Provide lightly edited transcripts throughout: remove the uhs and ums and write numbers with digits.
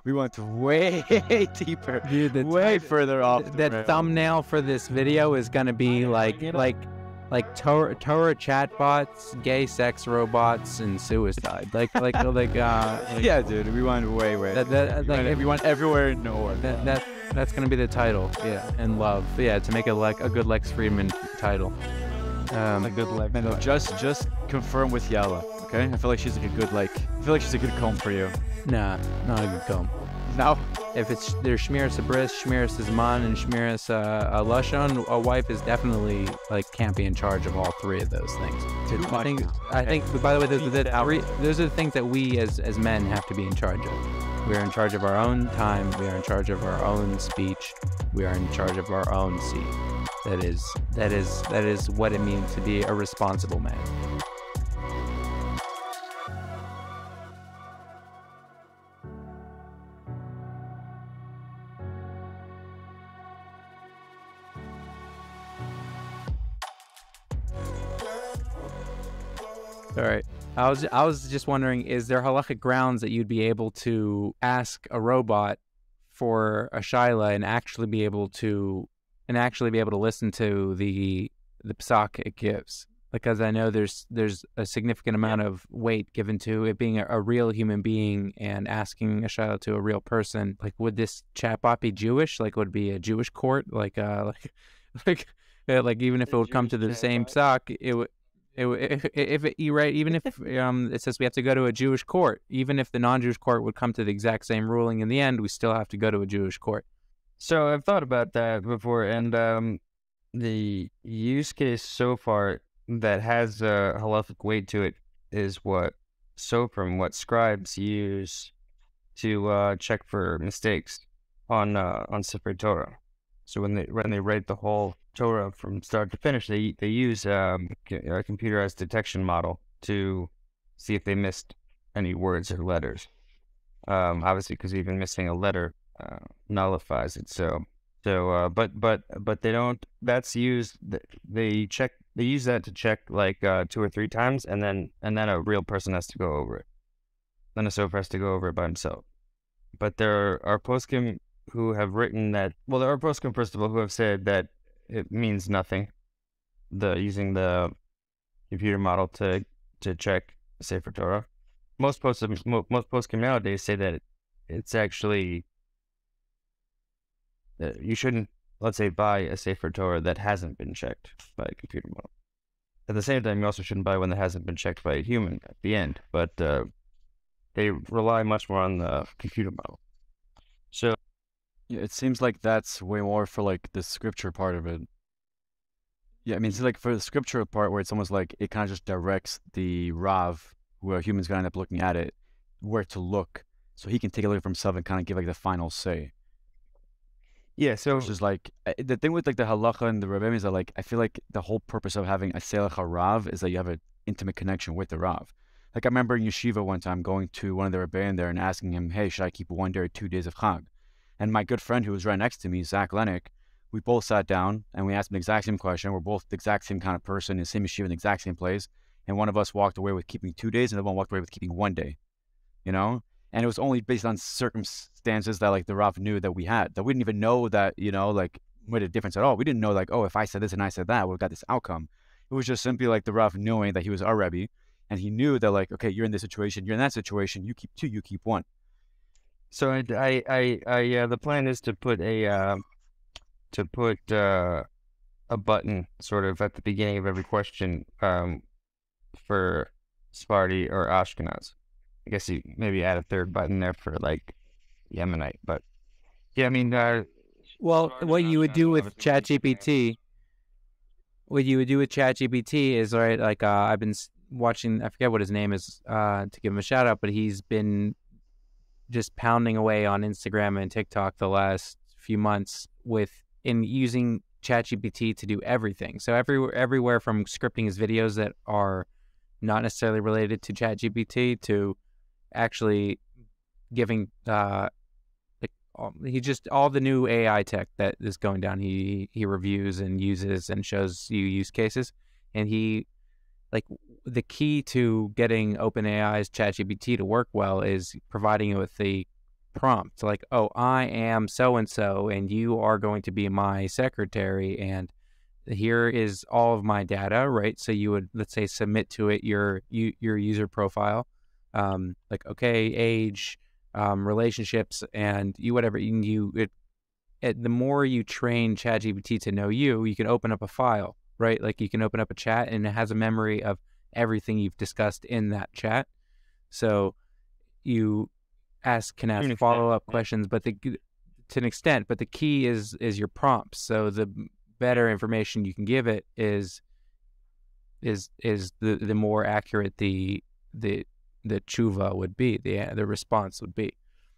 We went way deeper, Dude, way further off. That thumbnail for this video is gonna be like Torah chatbots, gay sex robots, and suicide. Yeah, dude, we went way. We went everywhere and nowhere. That's gonna be the title. Yeah, and love. Yeah, to make a good Lex Friedman title. A good Lex. No, just confirm with Yella, okay? I feel like she's she's a good comb for you. Nah, not a good comb. No. If there's Shmiras a bris, Shmiras a zman, and Shmiras a lashon, a wife is definitely can't be in charge of all three of those things. I think. By the way, those are the things that we as men have to be in charge of. We are in charge of our own time. We are in charge of our own speech. We are in charge of our own seed. That is what it means to be a responsible man. All right. I was just wondering, is there halachic grounds that you'd be able to ask a robot for a shaila and actually be able to listen to the psak it gives? Because I know there's a significant amount of weight given to it being a real human being and asking a shaila to a real person. Like, would this chatbot be Jewish? Like, would it be a Jewish court? Even if it would come to the same psak, it would. Even if it says we have to go to a Jewish court, even if the non-Jewish court would come to the exact same ruling in the end, we still have to go to a Jewish court. So I've thought about that before, and the use case so far that has a halachic weight to it is what scribes use to check for mistakes on Sefer Torah. So when they write the whole Torah from start to finish, they use a computerized detection model to see if they missed any words or letters. Obviously, because even missing a letter nullifies it. But they don't. That's used. They use that to check 2 or 3 times, and then a real person has to go over it. Then a sofer has to go over it by himself. But there are poskim who have written that. Well, there are poskim, first of all, who have said that it means nothing. Using the computer model to check Sefer Torah. Most poskim nowadays say that it's actually you shouldn't, let's say, buy a Sefer Torah that hasn't been checked by a computer model. At the same time, you also shouldn't buy one that hasn't been checked by a human at the end. But they rely much more on the computer model. So yeah, it seems like that's way more for the scripture part of it. Yeah, I mean, it's for the scripture part where it's almost like it kind of just directs the Rav, who a human's gonna end up looking at it, where to look, so he can take a look at himself and kind of give the final say. Yeah, so which is the thing with the halacha and the Rebbeim is that I feel like the whole purpose of having a selach Rav is that you have an intimate connection with the Rav. I remember in yeshiva one time going to one of the Rebbeim there and asking him, hey, should I keep 1 day or 2 days of Chag? And my good friend who was right next to me, Zach Lennick, we both sat down and we asked him the exact same question. We're both the exact same kind of person, in the same yeshiva, in the exact same place. And one of us walked away with keeping 2 days and the one walked away with keeping 1 day, And it was only based on circumstances that the Rav knew that we had, that we didn't even know that, made a difference at all. We didn't know if I said this and I said that, we've got this outcome. It was just simply the Rav knowing that he was our Rebbe, and he knew that okay, you're in this situation, you're in that situation, you keep 2, you keep 1. So I the plan is to put a button sort of at the beginning of every question for Sephardi or Ashkenaz. I guess you maybe add a third button there for Yemenite, but yeah, I mean, well, what you would do with ChatGPT, is I've been watching, I forget what his name is to give him a shout out, but he's been just pounding away on Instagram and TikTok the last few months in using ChatGPT to do everything. So everywhere from scripting his videos that are not necessarily related to ChatGPT to actually giving he just all the new AI tech that is going down. He reviews and uses and shows you use cases, and he the key to getting OpenAI's ChatGPT to work well is providing you with the prompt, like, oh, I am so and so, and you are going to be my secretary, and here is all of my data, right? So you would, let's say, submit to it your user profile, like, okay, age, relationships, and you whatever the more you train ChatGPT to know you, you can open up a file, right? Like you can open up a chat and it has a memory of everything you've discussed in that chat. So you can ask follow-up questions, but to an extent, but the key is your prompts. So the better information you can give it is the more accurate the tshuva would be, the response would be.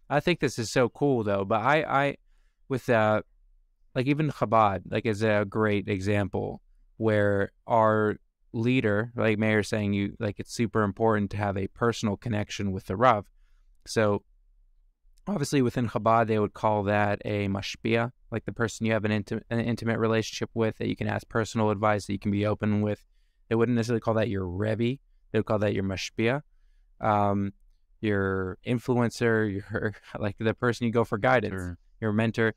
I think this is so cool though, but I with like even Chabad, like, is a great example where our leader, like Meir saying, like, it's super important to have a personal connection with the Rav. So obviously within Chabad, they would call that a mashpia, like the person you have an intimate relationship with, that you can ask personal advice, that you can be open with. They wouldn't necessarily call that your Rebbe. They would call that your mashpia. Your influencer, your like the person you go for guidance, your mentor.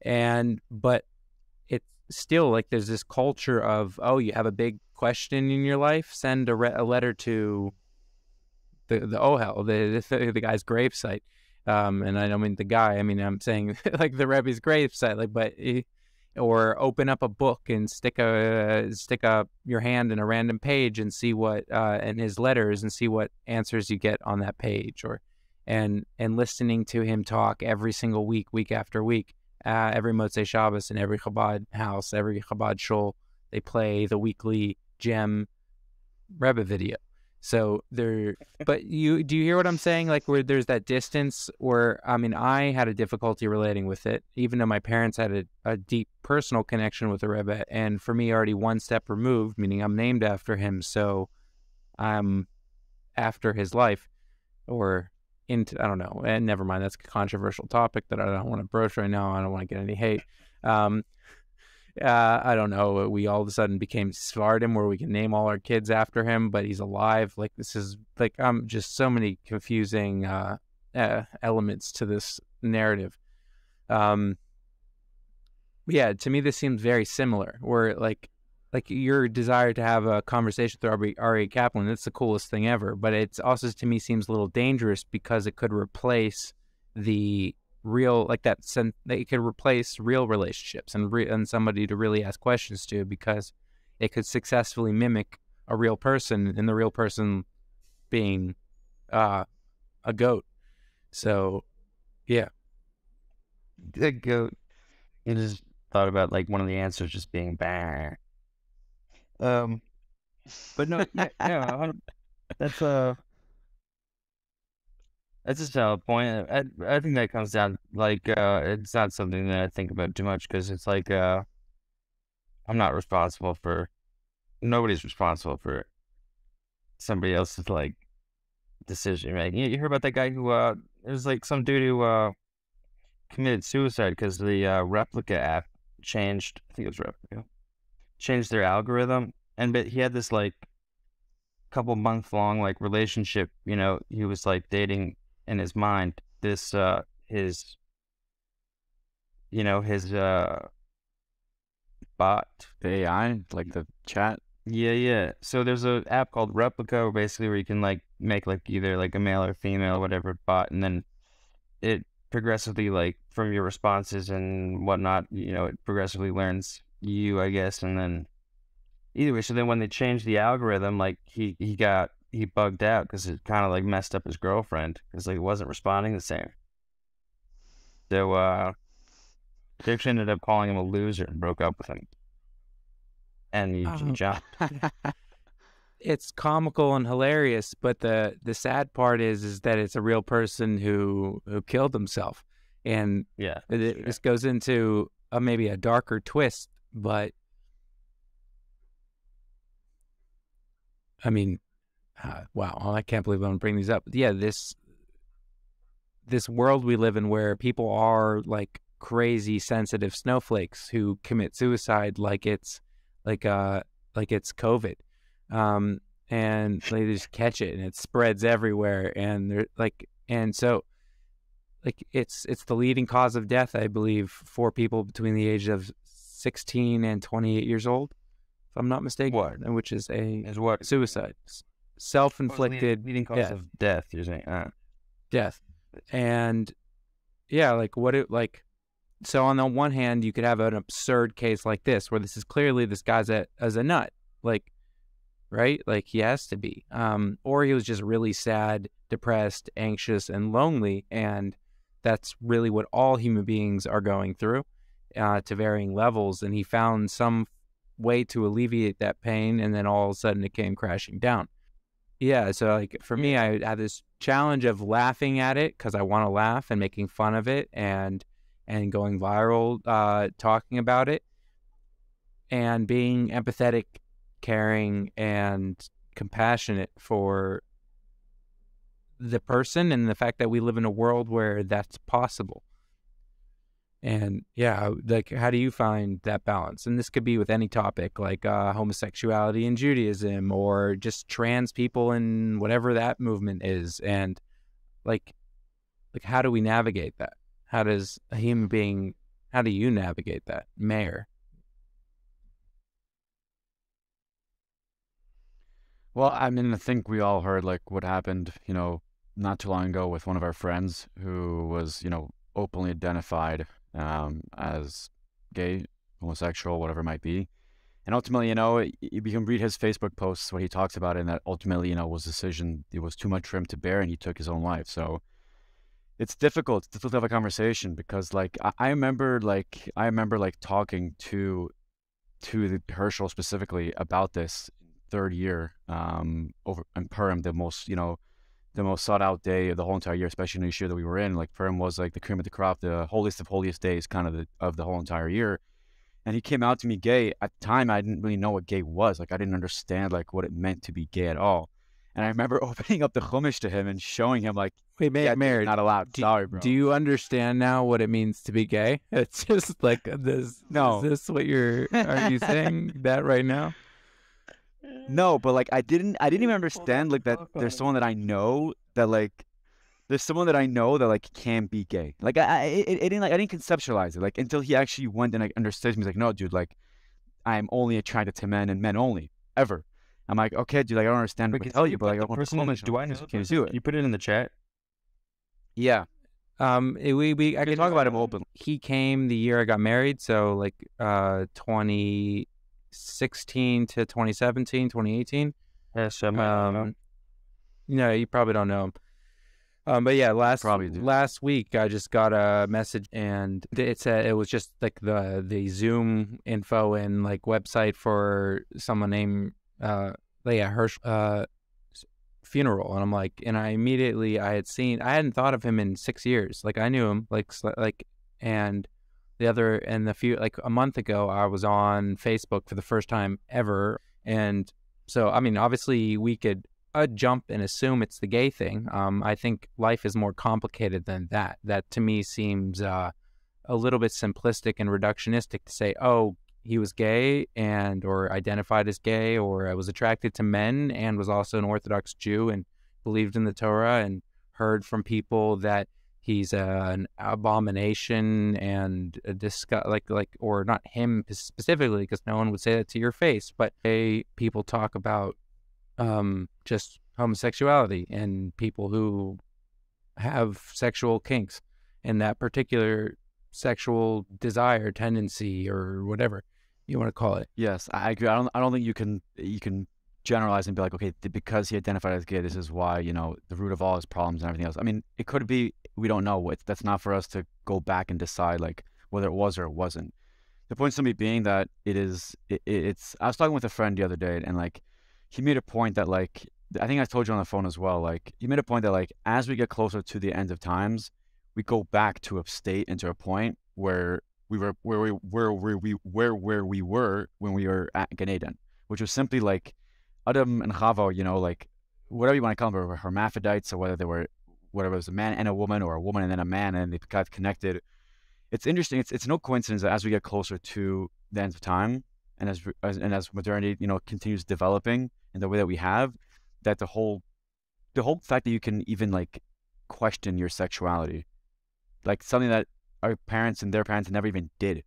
But it's still like there's this culture of, oh, you have a big question in your life, send a letter to the Ohel, the guy's gravesite. And I don't mean the guy, I mean, I'm saying like the Rebbe's gravesite, like, but or open up a book and stick your hand in a random page and see what in his letters and see what answers you get on that page, or and listening to him talk every single week after week, every Motzei Shabbos in every Chabad house, every Chabad shul, they play the weekly Gem Rebbe video. So but do you hear what I'm saying? Like, where there's that distance where, I mean, I had a difficulty relating with it, even though my parents had a deep personal connection with the Rebbe, and for me, already one step removed, meaning I'm named after him, so I'm after his life, or into, I don't know, and never mind, that's a controversial topic that I don't want to broach right now. I don't want to get any hate. I don't know, we all of a sudden became Sephardim where we can name all our kids after him, but he's alive. Like, this is like, just so many confusing elements to this narrative. Yeah, to me this seems very similar, where like your desire to have a conversation with Ari Kaplan, it's the coolest thing ever, but it's also, to me, seems a little dangerous because it could replace the real, like that sense that it could replace real relationships and somebody to really ask questions to, because it could successfully mimic a real person, and the real person being a goat. So yeah, The goat. You just thought about like one of the answers just being bah. But no, yeah, that's that's just a point. I think that comes down, like, it's not something that I think about too much, because it's like, I'm not responsible for, nobody's responsible for somebody else's, like, decision, right? You heard about that guy who, there's like some dude who, committed suicide because the, Replica app changed, I think it was Replica, changed their algorithm, but he had this, like, couple month long, like, relationship, he was, like, dating in his mind this his bot, The AI, like the chat. yeah, so there's a app called Replica, basically, where you can like make like either like a male or female or whatever bot, and then it progressively, like, from your responses and whatnot, it progressively learns you, I guess. And then either way, so then when they changed the algorithm, like, he bugged out because it kind of like messed up his girlfriend, because like it wasn't responding the same. So they actually ended up calling him a loser and broke up with him. And he jumped. It's comical and hilarious, but the sad part is that it's a real person who killed himself, and Yeah, this goes into maybe a darker twist, but I mean, wow, I can't believe I'm bringing these up. But yeah, this world we live in, where people are like crazy sensitive snowflakes who commit suicide like it's COVID, and they just catch it and it spreads everywhere, and they're like, and so like it's the leading cause of death, I believe, for people between the age of 16 and 28 years old, if I'm not mistaken. What? Which is what? suicide, self-inflicted Leading cause of death, you're saying? death. And yeah, like so on the one hand, you could have an absurd case like this, where this is clearly this guy's as a nut, like, right? Like he has to be. Or he was just really sad, depressed, anxious, and lonely. And that's really what all human beings are going through to varying levels. And he found some way to alleviate that pain, and then all of a sudden it came crashing down. Yeah, so like for me, I had this challenge of laughing at it because I want to laugh and making fun of it and going viral talking about it, and being empathetic, caring, and compassionate for the person and the fact that we live in a world where that's possible. And yeah, like, how do you find that balance? And this could be with any topic, like homosexuality in Judaism, or just trans people and whatever that movement is. And like how do we navigate that? How does a human being, how do you navigate that, Mayor? Well, I mean, I think we all heard like what happened, not too long ago with one of our friends who was, openly identified as gay, homosexual, whatever it might be. And ultimately, you can read his Facebook posts where he talks about it, and that ultimately, was a decision, it was too much for him to bear, and he took his own life. So it's difficult. It's difficult to have a conversation because, like, I remember talking to the Herschel specifically about this third year over in Purim, the most sought out day of the whole entire year, especially in the year that we were in. Like Purim was like the cream of the crop, the holiest of holiest days, kind of the whole entire year. And he came out to me gay. At the time, I didn't really know what gay was. Like I didn't understand like what it meant to be gay at all. And I remember opening up the Chumash to him and showing him like, wait, Mayor, not allowed. Sorry, bro. Do you understand now what it means to be gay? It's just like this. No. Is this what are you saying that right now? No, but like I didn't even understand like that there's someone that I know that like can be gay. Like I didn't conceptualize it like until he actually went and like understood me. He's like, no, dude, like I'm only attracted to men and men only ever. I'm like, okay, dude, like I don't understand what to tell you, but like I want to do I know? Can you do it? You put it in the chat. Yeah. I can talk about him openly. He came the year I got married, so like 2016 to 2017, 2018. Yes, no, you probably don't know him. But yeah, last week I just got a message, and it was just like the Zoom info and like website for someone named Hirsch funeral, and I'm like, and I hadn't thought of him in 6 years. Like I knew him, and a month ago I was on Facebook for the first time ever, and so I mean, obviously we could jump and assume it's the gay thing. I think life is more complicated than that. That to me seems a little bit simplistic and reductionistic to say, oh, he was gay or identified as gay, or I was attracted to men and was also an Orthodox Jew and believed in the Torah and heard from people that he's an abomination and a disgust, or not him specifically, because no one would say that to your face, but people talk about just homosexuality and people who have sexual kinks and that particular sexual desire, tendency, or whatever you want to call it. Yes, I agree. I don't think you can generalize and be like, okay, because he identified as gay, this is why, the root of all his problems and everything else. I mean, it could be, we don't know. That's not for us to go back and decide like whether it was or it wasn't. The point to me being that it's I was talking with a friend the other day, and like he made a point that like, I think I told you on the phone as well, like he made a point that like as we get closer to the end of times, we go back to a state and to a point where we were where we were when we were at Gan Eden, which was simply like Adam and Chava, like whatever you want to call them, were hermaphrodites, or whether it was a man and a woman, or a woman and then a man, and they got connected. It's interesting. It's no coincidence that as we get closer to the end of time, and as modernity, continues developing in the way that we have, that the whole fact that you can even like question your sexuality like something that our parents and their parents never even did.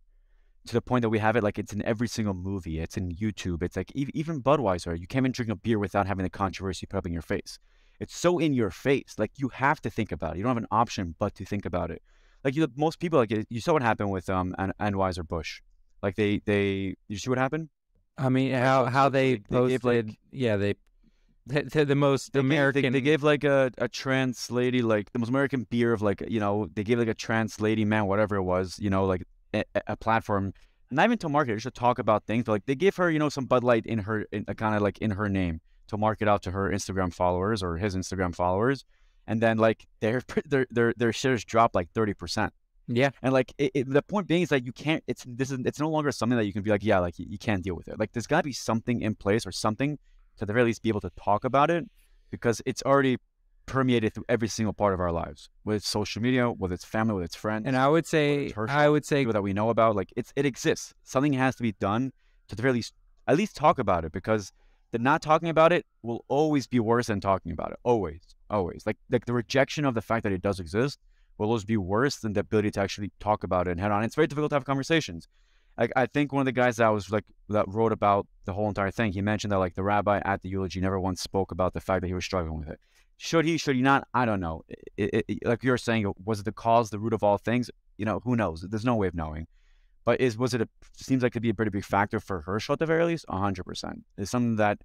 To the point that we have it like it's in every single movie. It's in YouTube. It's like even Budweiser. You can't even drink a beer without having the controversy put up in your face. It's so in your face. Like you have to think about it. You don't have an option but to think about it. Like most people, like you saw what happened with Anheuser Busch. Like you see what happened? I mean, how they gave, like, posted, yeah, the most American. They gave like a trans lady, like the most American beer of like, they gave like a trans lady, man, whatever it was, like a platform, not even to market, just to talk about things. But like they give her, some Bud Light in her, kind of like in her name to market out to her Instagram followers or his Instagram followers, and then like their shares dropped like 30%. Yeah, And like the point being is that you can't. It's no longer something that you can be like, yeah, like you can't deal with it. Like there's got to be something in place or something to the very least be able to talk about it, because it's already permeated through every single part of our lives, with social media, with its family, with its friends. and I would say people that we know about, like it exists. Something has to be done to the very least, at least talk about it, because the not talking about it will always be worse than talking about it. Always, always. Like the rejection of the fact that it does exist will always be worse than the ability to actually talk about it and head on. It's very difficult to have conversations. Like I think one of the guys that wrote about the whole entire thing, he mentioned that like the rabbi at the eulogy never once spoke about the fact that he was struggling with it. Should he not? I don't know. Like you're saying, was it the cause, the root of all things? Who knows? There's no way of knowing. But seems like to be a pretty big factor for Herschel at the very least. 100%. It's something that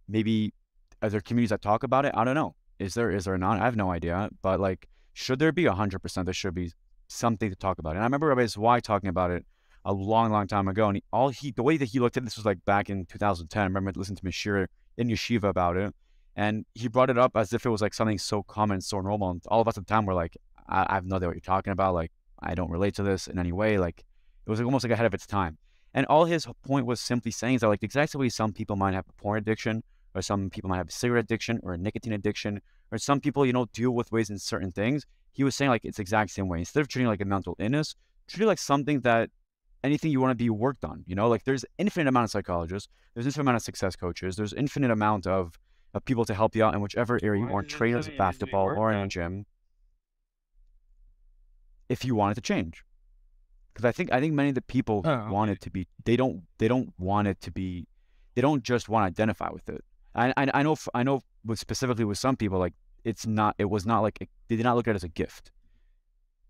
maybe are there communities that talk about it? I don't know. Is there not? I have no idea. But like, should there be 100%? There should be something to talk about. And I remember Rabbi Zwei talking about it a long, long time ago. And the way that he looked at this was like back in 2010. I remember listening to Mashir in Yeshiva about it. And he brought it up as if it was like something so common, so normal. And all of us at the time were like, I have no idea what you're talking about. Like, I don't relate to this in any way. Like, it was almost like ahead of its time. And all his point was simply saying is that like the exact way some people might have a porn addiction, or some people might have a cigarette addiction or a nicotine addiction, or some people, deal with ways in certain things. He was saying like it's the exact same way. Instead of treating it like a mental illness, treat it like something that anything you want to be worked on. Like there's infinite amount of psychologists, there's infinite amount of success coaches, there's infinite amount of people to help you out in whichever area you are, trainers of basketball or in a gym, if you want it to change. Because I think many of the people who want it to be, they don't want it to be, they don't just want to identify with it. I know specifically with some people, like it was not like, they did not look at it as a gift.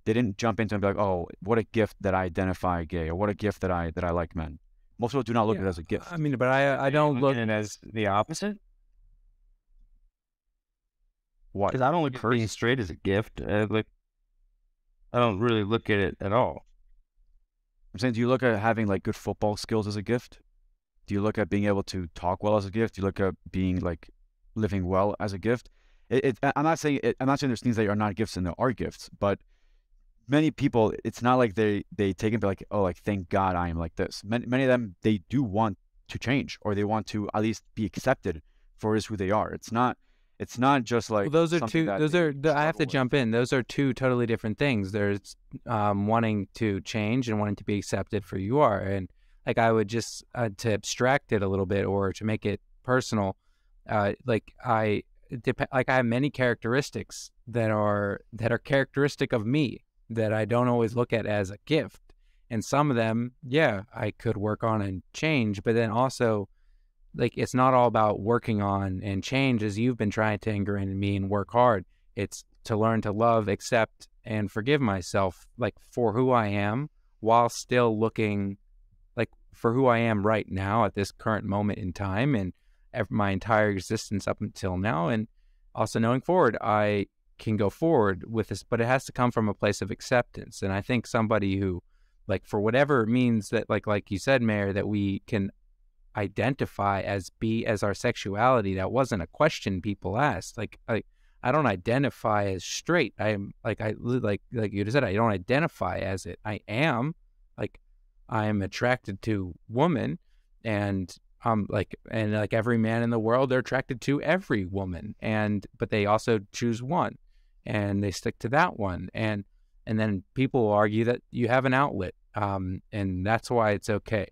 They didn't jump into it and be like, oh, what a gift that I identify gay, or what a gift that I like men. Most people do not look at it as a gift. I mean, but I don't look at it as the opposite. What? Because I don't look at being straight as a gift. I don't really look at it at all. I'm saying, do you look at having like good football skills as a gift? Do you look at being able to talk well as a gift? Do you look at being like living well as a gift? I'm not saying there's things that are not gifts and there are gifts, but many people, it's not like they take it and be like, oh, like thank God I am like this. Many of them, they do want to change, or they want to at least be accepted for who they are. It's not just like, well, those are two. I have to jump in. Those are two totally different things. There's wanting to change and wanting to be accepted for who you are. And like I would just to abstract it a little bit, or to make it personal. I have many characteristics that are characteristic of me that I don't always look at as a gift. And some of them, yeah, I could work on and change. But then also, like, it's not all about working on and change as you've been trying to ingrain in me and work hard. It's to learn to love, accept, and forgive myself, like, for who I am, while still looking like for who I am right now at this current moment in time, and my entire existence up until now. And also knowing forward, I can go forward with this, but it has to come from a place of acceptance. And I think somebody who, like, for whatever it means that, like you said, Mayor, that we can identify as our sexuality, that wasn't a question people asked. Like I don't identify as straight. I am like you just said, I don't identify as it. I am attracted to woman, and like every man in the world, they're attracted to every woman, but they also choose one, and they stick to that one, and then people argue that you have an outlet, and that's why it's okay.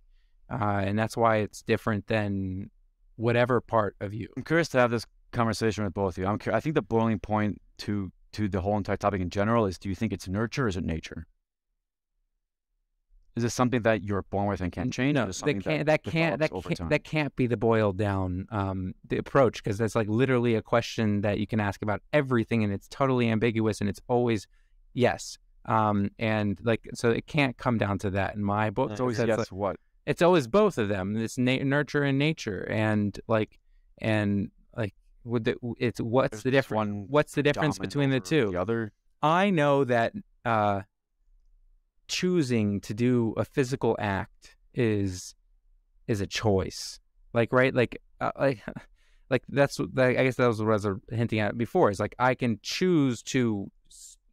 And that's why it's different than whatever part of you. I'm curious to have this conversation with both of you. I think the boiling point to to the whole entire topic in general is, do you think it's nurture or is it nature? Is this something that you're born with and can't change? No, or is it something that develops over time? that can't be the boiled down the approach, because that's like literally a question that you can ask about everything, and it's totally ambiguous, and it's always yes. And like, so it can't come down to that in my book. It's always That's yes, like, what? it's always both of them. It's nurture and nature, and like with the, it's what's There's the this difference? one What's the difference dominant between the over two? The other? I know that choosing to do a physical act is a choice. Like, right? Like that's what, I guess that was what I was hinting at before. Is like, I can choose to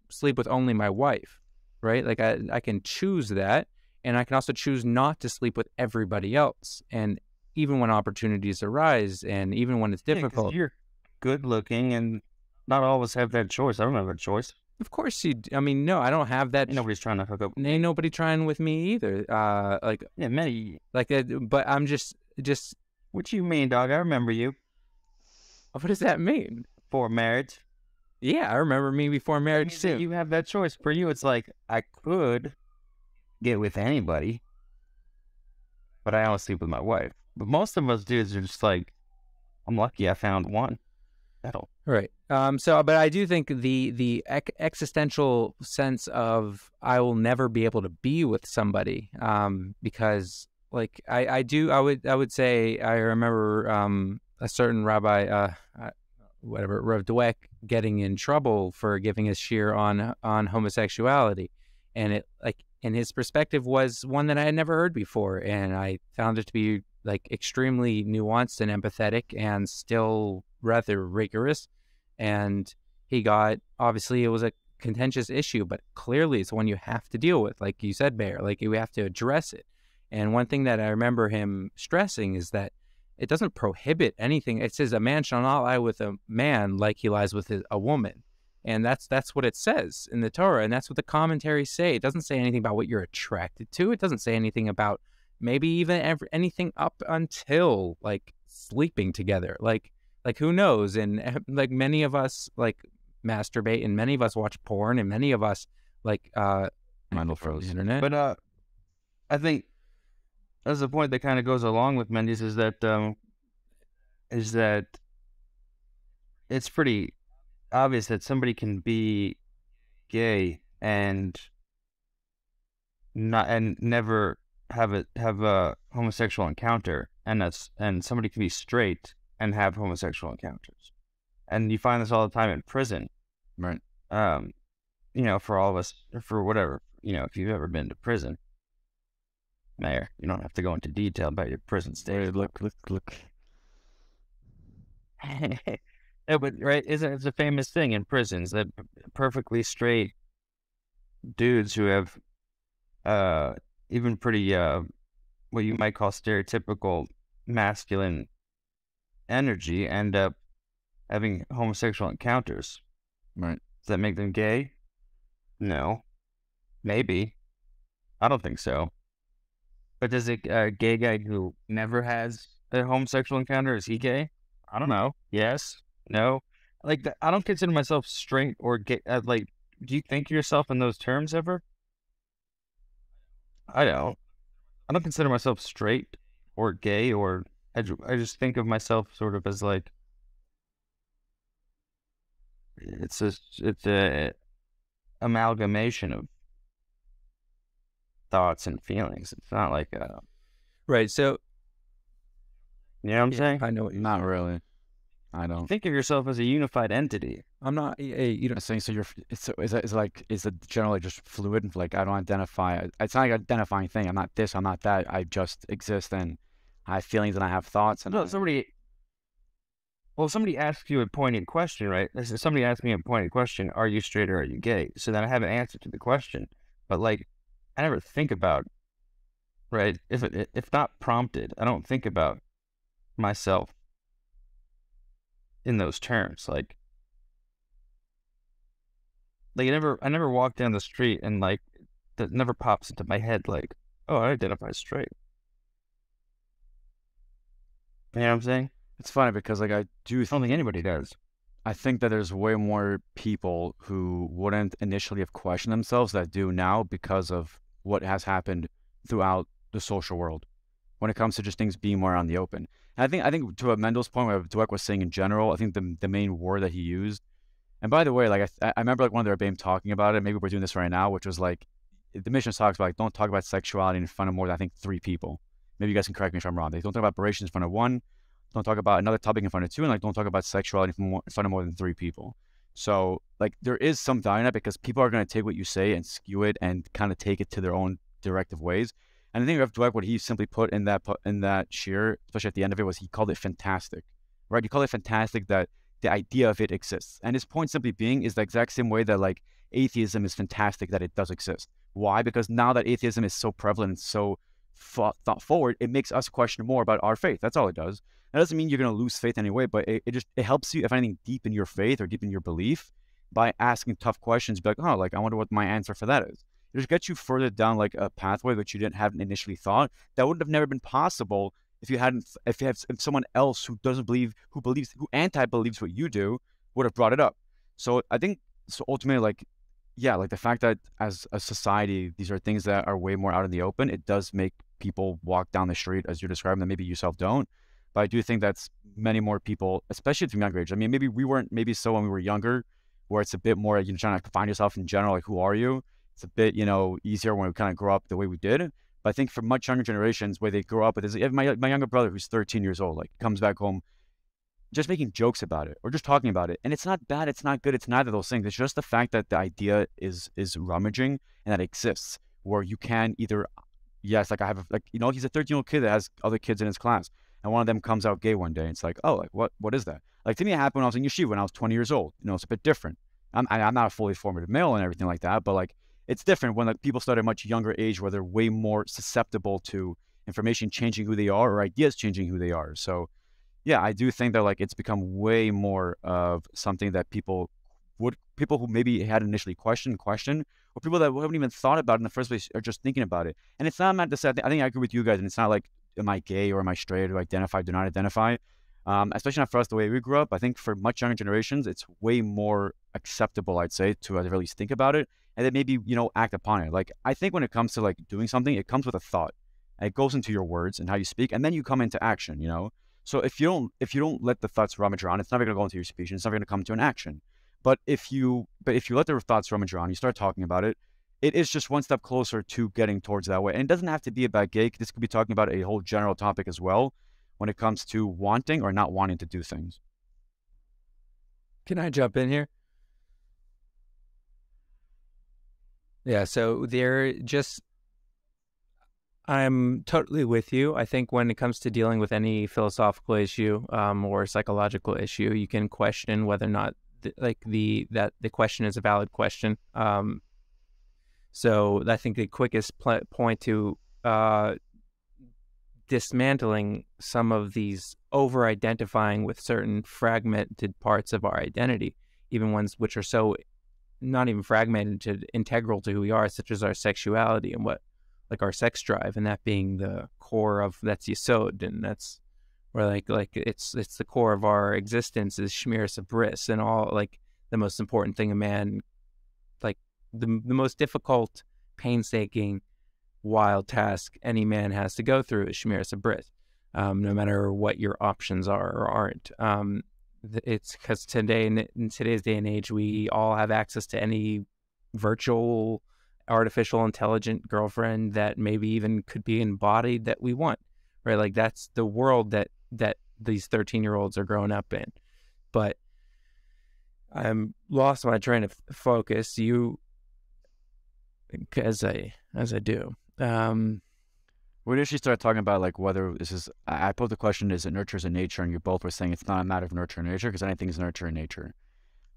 sleep with only my wife, right? Like I can choose that, and I can also choose not to sleep with everybody else. And even when opportunities arise, and even when it's difficult, you're good looking, and not all of us have that choice. I don't have a choice. of course I mean, no, I don't have that. Nobody's trying to hook up. Ain't nobody trying with me either. Yeah, many. Like, but I'm just. What you mean, dog? I remember you What does that mean? before marriage. Yeah, I remember me before marriage too. You have that choice. For you, it's like, I could get with anybody, but I only sleep with my wife. But most of us dudes are just like, I'm lucky I found one. That'll. Right. But I do think the existential sense of I will never be able to be with somebody, because like I would say I remember a certain rabbi, Rav Dweck, getting in trouble for giving his shiur on homosexuality, and his perspective was one that I had never heard before, and I found it to be like extremely nuanced and empathetic, and still rather rigorous. And he got, obviously it was a contentious issue, but clearly it's one you have to deal with, like you said, Bear. Like, you have to address it. And one thing that I remember him stressing is that it doesn't prohibit anything. It says a man shall not lie with a man like he lies with a woman. And that's what it says in the Torah, and that's what the commentaries say. It doesn't say anything about what you're attracted to. It doesn't say anything about maybe even anything up until like sleeping together. Like who knows? And like, many of us like masturbate, and many of us watch porn, and many of us like Mindful from the froze. internet. But I think that's the point that kind of goes along with Mendes, is that it's pretty obvious that somebody can be gay and never have a homosexual encounter, and somebody can be straight and have homosexual encounters, and you find this all the time in prison, Right. For all of us, for whatever, if you've ever been to prison, Mayor, you don't have to go into detail about your prison stay. Look. Yeah, but right, it's a famous thing in prisons that perfectly straight dudes who have even pretty what you might call stereotypical masculine energy end up having homosexual encounters. Right. Does that make them gay? No. Maybe. I don't think so. But does a gay guy who never has a homosexual encounter, is he gay? I don't know. Yes. No. Like, I don't consider myself straight or gay. Like, do you think of yourself in those terms ever? I don't. I don't consider myself straight or gay, or I just think of myself sort of as like, it's a amalgamation of thoughts and feelings. It's not like Right. So, you know what I'm saying? I know what Not really. I don't. Think of yourself as a unified entity. I'm not. You I'm saying, so is it generally just fluid? Like, I don't identify. It's not like an identifying thing. I'm not this. I'm not that. I just exist, and I have feelings, and I have thoughts. And No, somebody asks you a pointed question, right? Somebody asked me a pointed question: are you straight or are you gay? So then I have an answer to the question, but like, I never think about, right? If not prompted, I don't think about myself in those terms. Like I never walk down the street and like, that never pops into my head like, oh, I identify straight. You know what I'm saying? it's funny because like I don't think anybody does. I think that there's way more people who wouldn't initially have questioned themselves that do now because of what has happened throughout the social world when it comes to just things being more on the open. And I think to Mendel's point, what Dweck was saying in general, I think the main word that he used, and by the way, like I remember like one of the Rebbeim talking about it, maybe we're doing this right now, which was like, the mission talks about like, don't talk about sexuality in front of more than I think 3 people. Maybe you guys can correct me if I'm wrong. They don't talk about aberrations in front of 1, don't talk about another topic in front of 2, and like don't talk about sexuality in front of more than 3 people. So like there is some value in that because people are going to take what you say and skew it and kind of take it to their own directive ways. And I think Rev Dweck, what he simply put in that shir, especially at the end of it, was he called it fantastic, right? He called it fantastic that the idea of it exists. And his point simply being is the exact same way that like atheism is fantastic that it does exist. Why? Because now that atheism is so prevalent and so thought forward, it makes us question more about our faith. That's all it does. That doesn't mean you're going to lose faith anyway, but it helps you, if anything, deepen your faith or deepen your belief by asking tough questions. Be like, oh, like I wonder what my answer for that is. It just gets you further down like a pathway which you haven't initially thought. That would have never been possible if someone else who anti-believes what you do would have brought it up. So I think ultimately, like, yeah, like the fact that as a society, these are things that are way more out in the open, it does make people walk down the street as you're describing that maybe yourself don't. But I do think that's many more people, especially from younger age. I mean, maybe we weren't so when we were younger, where it's a bit more, you know, trying to find yourself in general, like who are you? It's a bit, you know, easier when we kind of grow up the way we did. But I think for much younger generations, where they grow up with this, my younger brother who's 13 years old, like comes back home, just making jokes about it or just talking about it. And it's not bad, it's not good, it's neither of those things. It's just the fact that the idea is rummaging and that it exists, where you can either, yes, like I have, like, you know, he's a 13-year-old kid that has other kids in his class. And one of them comes out gay one day. And it's like, oh, like, what is that? Like, to me, it happened when I was in yeshiva when I was 20 years old. You know, it's a bit different. I'm not a fully formative male and everything like that, but like, it's different when like people start at a much younger age where they're way more susceptible to information changing who they are or ideas changing who they are. So yeah, I do think that like it's become way more of something that people who maybe had initially questioned, or people that haven't even thought about it in the first place are just thinking about it. And it's not meant to say, I think I agree with you guys, and it's not like, am I gay or am I straight, do I identify, do not identify? Especially not for us the way we grew up. I think for much younger generations, it's way more acceptable, I'd say, to at the very least think about it and then maybe, you know, act upon it. Like, I think when it comes to like doing something, it comes with a thought. And it goes into your words and how you speak, and then you come into action, you know? So if you don't let the thoughts rummage around, it's never going to go into your speech and it's never going to come to an action. But if you let the thoughts rummage around, you start talking about it, it is just one step closer to getting towards that way. And it doesn't have to be about gay. This could be talking about a whole general topic as well when it comes to wanting or not wanting to do things. Can I jump in here? Yeah, so I'm totally with you. I think when it comes to dealing with any philosophical issue or psychological issue, you can question whether or not the question is a valid question. So I think the quickest point to dismantling some of these over-identifying with certain fragmented parts of our identity, even ones which are so not even fragmented, integral to who we are, such as our sexuality and like our sex drive, and that being the core of, that's yesod, and that's where like it's the core of our existence is shmiras bris, and all, like the most important thing a man, like the most difficult, painstaking, wild task any man has to go through is shmiras bris, no matter what your options are or aren't. It's because today, in today's day and age, we all have access to any virtual artificial intelligent girlfriend that maybe even could be embodied that we want, right? Like that's the world that these 13-year-olds are growing up in. But I'm lost my train of focus. As I do. We initially started talking about like whether this is, I put the question, is it nurture in nature? And you both were saying it's not a matter of nurture and nature because anything is nurture in nature.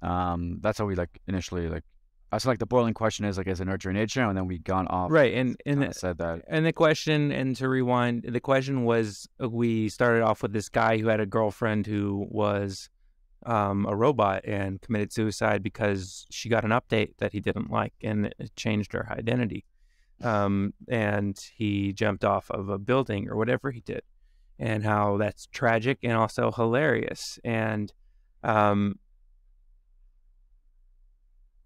That's how we like initially like, I was like the boiling question is like, is it nurture in nature? And then we gone off. Right. And said that. And the question, and to rewind, the question was, we started off with this guy who had a girlfriend who was a robot and committed suicide because she got an update that he didn't like and it changed her identity. And he jumped off of a building or whatever he did, and how that's tragic and also hilarious. And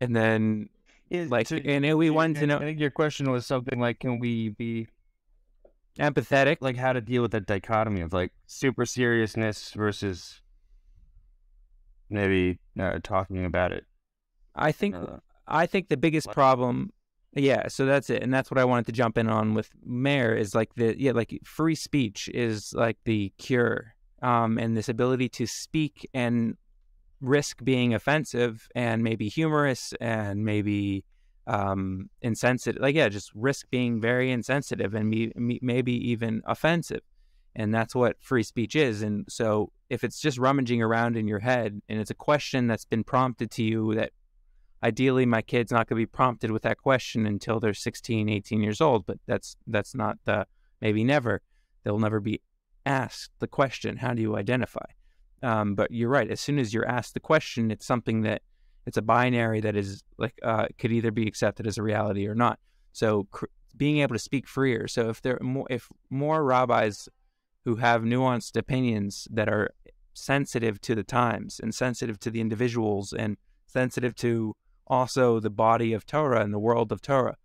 And then like, and we wanted to know. I think your question was something like, can we be empathetic? like how to deal with that dichotomy of like super seriousness versus maybe talking about it. I think the biggest problem, yeah, so that's it. And that's what I wanted to jump in on with Mayor is like like free speech is like the cure. And this ability to speak and risk being offensive and maybe humorous and maybe insensitive, like, yeah, just risk being very insensitive and maybe even offensive. And that's what free speech is. And so if it's just rummaging around in your head and it's a question that's been prompted to you, that ideally my kid's not going to be prompted with that question until they're 16, 18 years old, but that's not maybe never. They'll never be asked the question, how do you identify? But you're right. As soon as you're asked the question, it's something that it's a binary that is like could either be accepted as a reality or not. So being able to speak freer. So if more rabbis who have nuanced opinions that are sensitive to the times and sensitive to the individuals and sensitive to also the body of Torah and the world of Torah,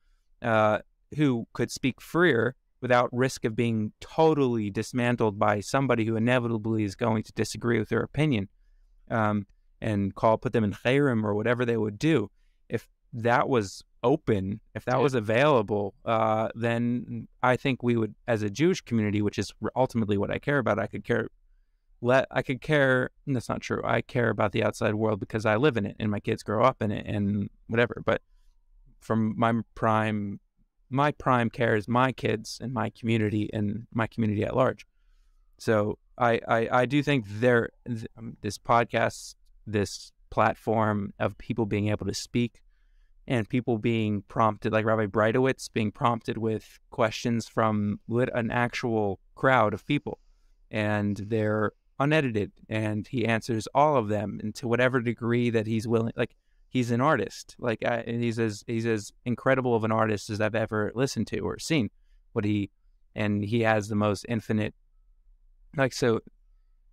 who could speak freer without risk of being totally dismantled by somebody who inevitably is going to disagree with their opinion, and put them in chayrim or whatever they would do. If that was open, if that was available, then I think we would, as a Jewish community, which is ultimately what I care about, I could care. That's not true. I care about the outside world because I live in it and my kids grow up in it and whatever. But from my prime care is my kids and my community at large. So I do think this podcast, this platform of people being able to speak and people being prompted, like Rabbi Breitowitz being prompted with questions from an actual crowd of people, and they're unedited, and he answers all of them, and to whatever degree that he's willing. Like, he's an artist, and he's as incredible of an artist as I've ever listened to or seen. And he has the most infinite, like, so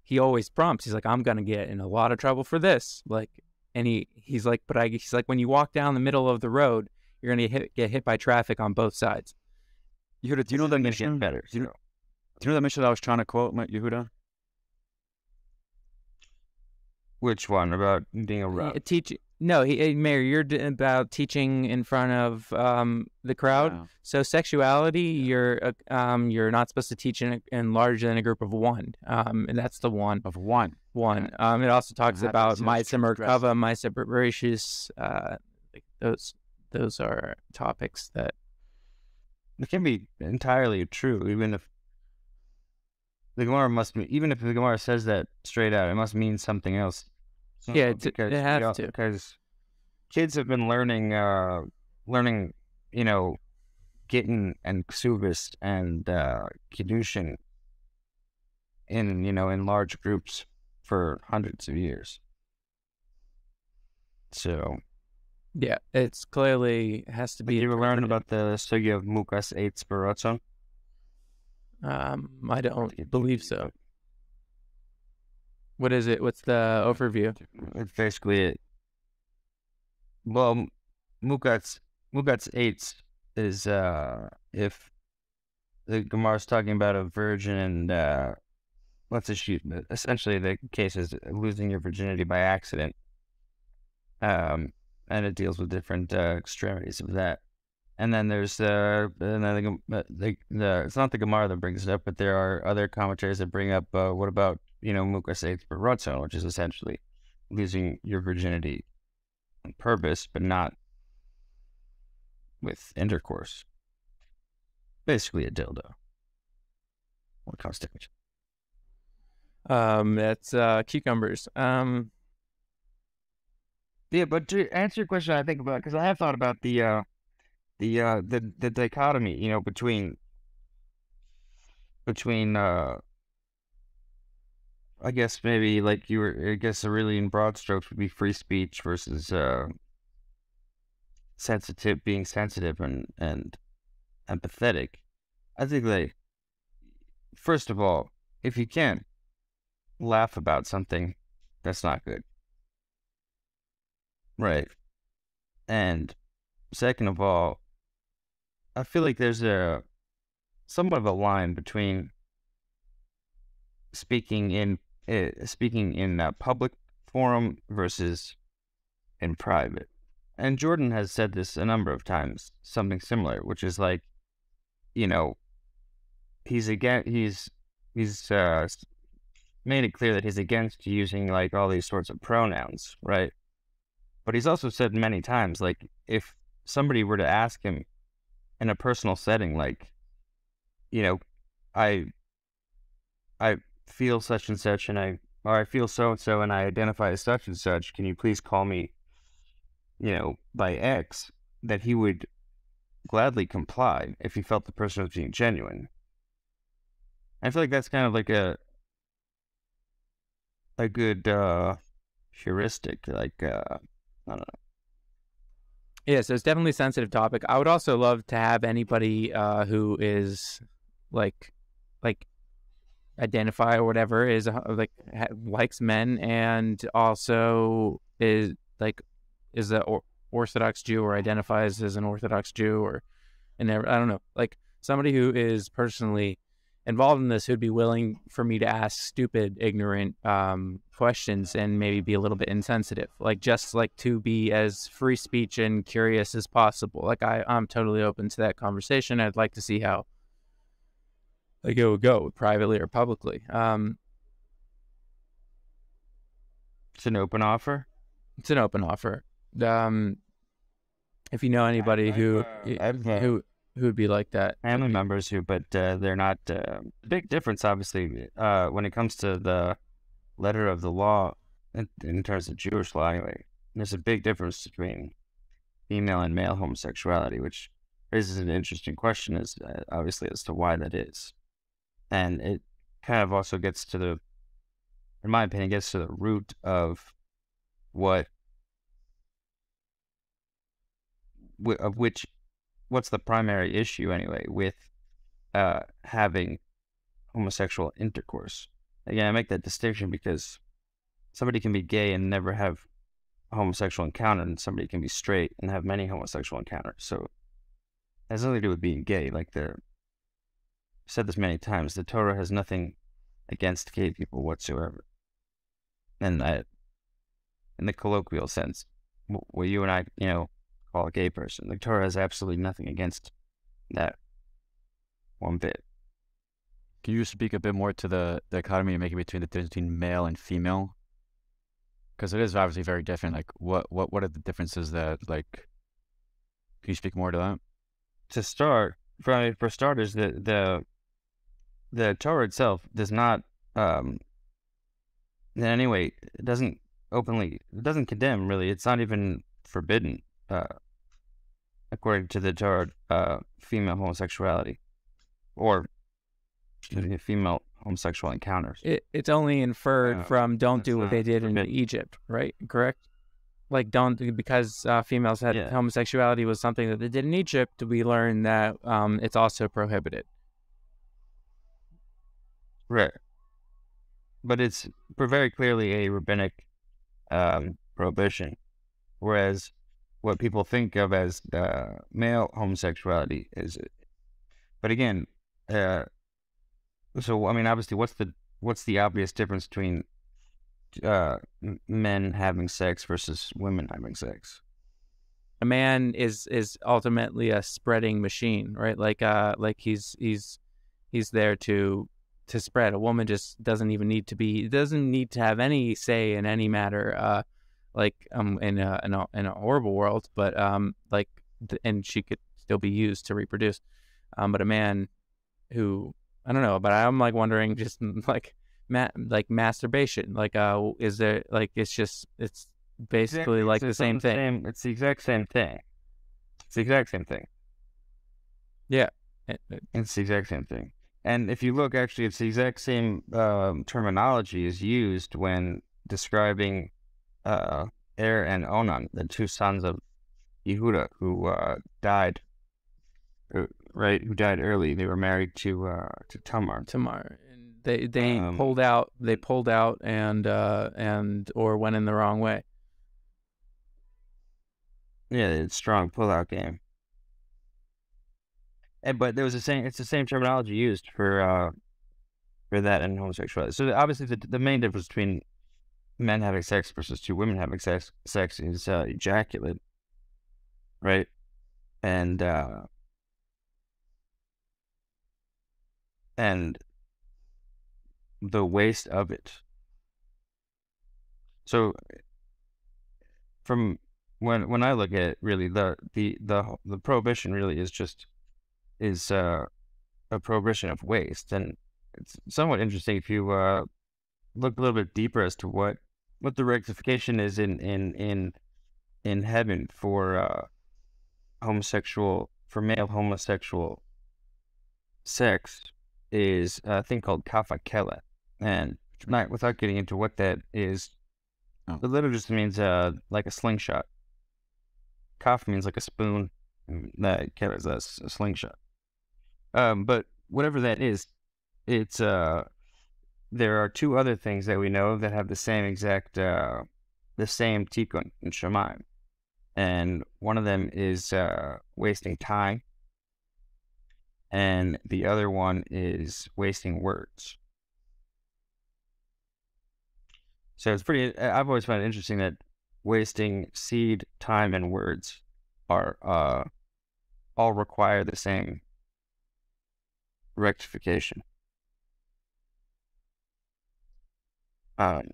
he always prompts. He's like, I'm gonna get in a lot of trouble for this, like, and he's like, he's like, when you walk down the middle of the road, you're gonna get hit by traffic on both sides. Yehuda, do you know that mission? Better. Do you know that mission that I was trying to quote, Yehuda? Which one? About being a rabbi? Mayor, you're about teaching in front of the crowd. Yeah. So sexuality, you're not supposed to teach in larger than a group of one. And that's the one. Of one. One. It also talks about Ma'aseh Merkava, Ma'aseh Bereshis. Those are topics that it can be entirely true, even if the Gemara even if the Gemara says that straight out, it must mean something else. Yeah, it has to. Because kids have been learning, Gittin and Ksubis and Kiddushin in large groups for hundreds of years. So, yeah, it's clearly has to be. Did you ever learn about the sugya of Mukas Eitz Baratzon? I don't believe so. What is it? What's the overview? It's basically it. Well, Mukat's Eitz is if the Gemara is talking about a virgin and essentially the case is losing your virginity by accident. And it deals with different extremities of that. And then there's it's not the Gemara that brings it up, but there are other commentaries that bring up what about Mukas Eitz Baratzon, which is essentially losing your virginity on purpose, but not with intercourse. Basically a dildo. What comes to it? That's cucumbers. Yeah, but to answer your question, I think about, because I have thought about the dichotomy, between I guess maybe like I guess really in broad strokes would be free speech versus being sensitive and empathetic. I think, like, first of all, if you can't laugh about something, that's not good. Right. And second of all, I feel like there's a somewhat of a line between speaking in a public forum versus in private. And Jordan has said this a number of times, something similar, which is like, you know, he's made it clear that he's against using like all these sorts of pronouns, right? But he's also said many times, like, if somebody were to ask him in a personal setting, like, you know, I feel such and such, or I feel so and so, and I identify as such and such. Can you please call me, by X? That he would gladly comply if he felt the person was being genuine. I feel like that's kind of like a good heuristic, like I don't know. Yeah, so it's definitely a sensitive topic. I would also love to have anybody who is like identify or whatever is likes men and also is a Orthodox Jew or identifies as an Orthodox Jew I don't know, like somebody who is personally involved in this who'd be willing for me to ask stupid, ignorant questions and maybe be a little bit insensitive, just to be as free speech and curious as possible. Like I'm totally open to that conversation. I'd like to see how it would go privately or publicly. It's an open offer. It's an open offer. If you know anybody who would be like that, family members but they're not. Big difference, obviously, when it comes to the letter of the law in terms of Jewish law. Anyway, there's a big difference between female and male homosexuality, which raises an interesting question, obviously, as to why that is. And it kind of also gets to in my opinion, gets to the root of what's the primary issue anyway with having homosexual intercourse. Again, I make that distinction because somebody can be gay and never have a homosexual encounter, and somebody can be straight and have many homosexual encounters. So it has nothing to do with being gay. I've said this many times, the Torah has nothing against gay people whatsoever. And in the colloquial sense, what you and I, call a gay person, the Torah has absolutely nothing against that one bit. Can you speak a bit more to the dichotomy you're making between the difference between male and female? Because it is obviously very different. Like, what are the differences that, can you speak more to that? To start, for starters, the Torah itself does not, in any way, it doesn't condemn, really. It's not even forbidden, according to the Torah, female homosexuality, or female homosexual encounters. It's only inferred from don't do what they did in Egypt, right? Correct? Because females had homosexuality was something that they did in Egypt, we learned that it's also prohibited. Right. But it's very clearly a rabbinic prohibition, whereas what people think of as male homosexuality is. But again, so I mean, obviously, what's the obvious difference between men having sex versus women having sex? A man is ultimately a spreading machine, right? He's there to spread. A woman just doesn't need to have any say in any matter, in a horrible world, but and she could still be used to reproduce. But a man who, I don't know, but I'm wondering, just masturbation, is there, it's basically the same thing. It's the exact same thing. It's the exact same thing. Yeah. It's the exact same thing. And if you look, actually, it's the exact same terminology is used when describing Er and Onan, the two sons of Yehuda, who died. Right, who died early. They were married to Tamar. And they pulled out. They pulled out and or went in the wrong way. Yeah, it's strong pullout game. But there was it's the same terminology used for that and homosexuality. So obviously the main difference between men having sex versus two women having sex is ejaculate, right? And the waste of it. So from when I look at it, really the prohibition really is a prohibition of waste, and it's somewhat interesting if you look a little bit deeper as to what the rectification is in heaven for male homosexual sex is a thing called kafakela, and without getting into what that is, it literally just means like a slingshot. Kaf means like a spoon, and that kela is a slingshot. But whatever that is, it's there are two other things that we know that have the same exact the same tikkun in Shemaim, and one of them is wasting time, and the other one is wasting words. So it's pretty. I've always found it interesting that wasting seed, time, and words are all require the same rectification. And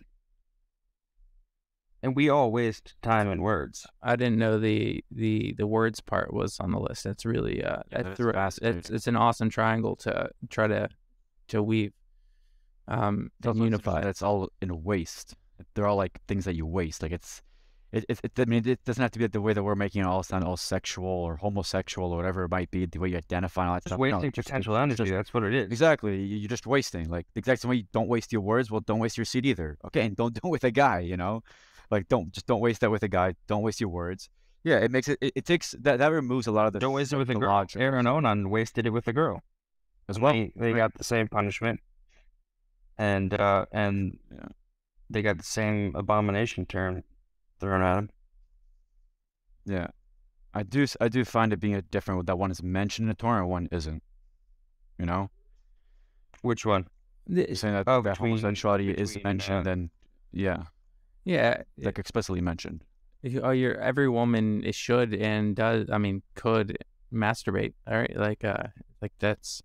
we all waste time and words. I didn't know the words part was on the list. That's really it's an awesome triangle to try to weave. And unify. It's all in waste. They're all like things that you waste. Like I mean, it doesn't have to be the way that we're making it all sound all sexual or homosexual or whatever it might be, the way you identify all that stuff. Wasting potential energy. That's what it is. Exactly. You're just wasting. Like the exact same way you don't waste your words. Well, don't waste your seed either. Okay, and don't do it with a guy. You know, like don't waste that with a guy. Don't waste your words. Yeah, it makes it takes that removes a lot of the. Don't waste it with a girl. Aaron Onan wasted it with a girl as well. They got the same punishment, and they got the same abomination term thrown at him. Yeah, I do find it being a different that one is mentioned in the Torah and one isn't. You know, which one? You're saying that homosexuality is mentioned, then yeah, like explicitly mentioned. Every woman should and does. I mean, could masturbate. All right, like that's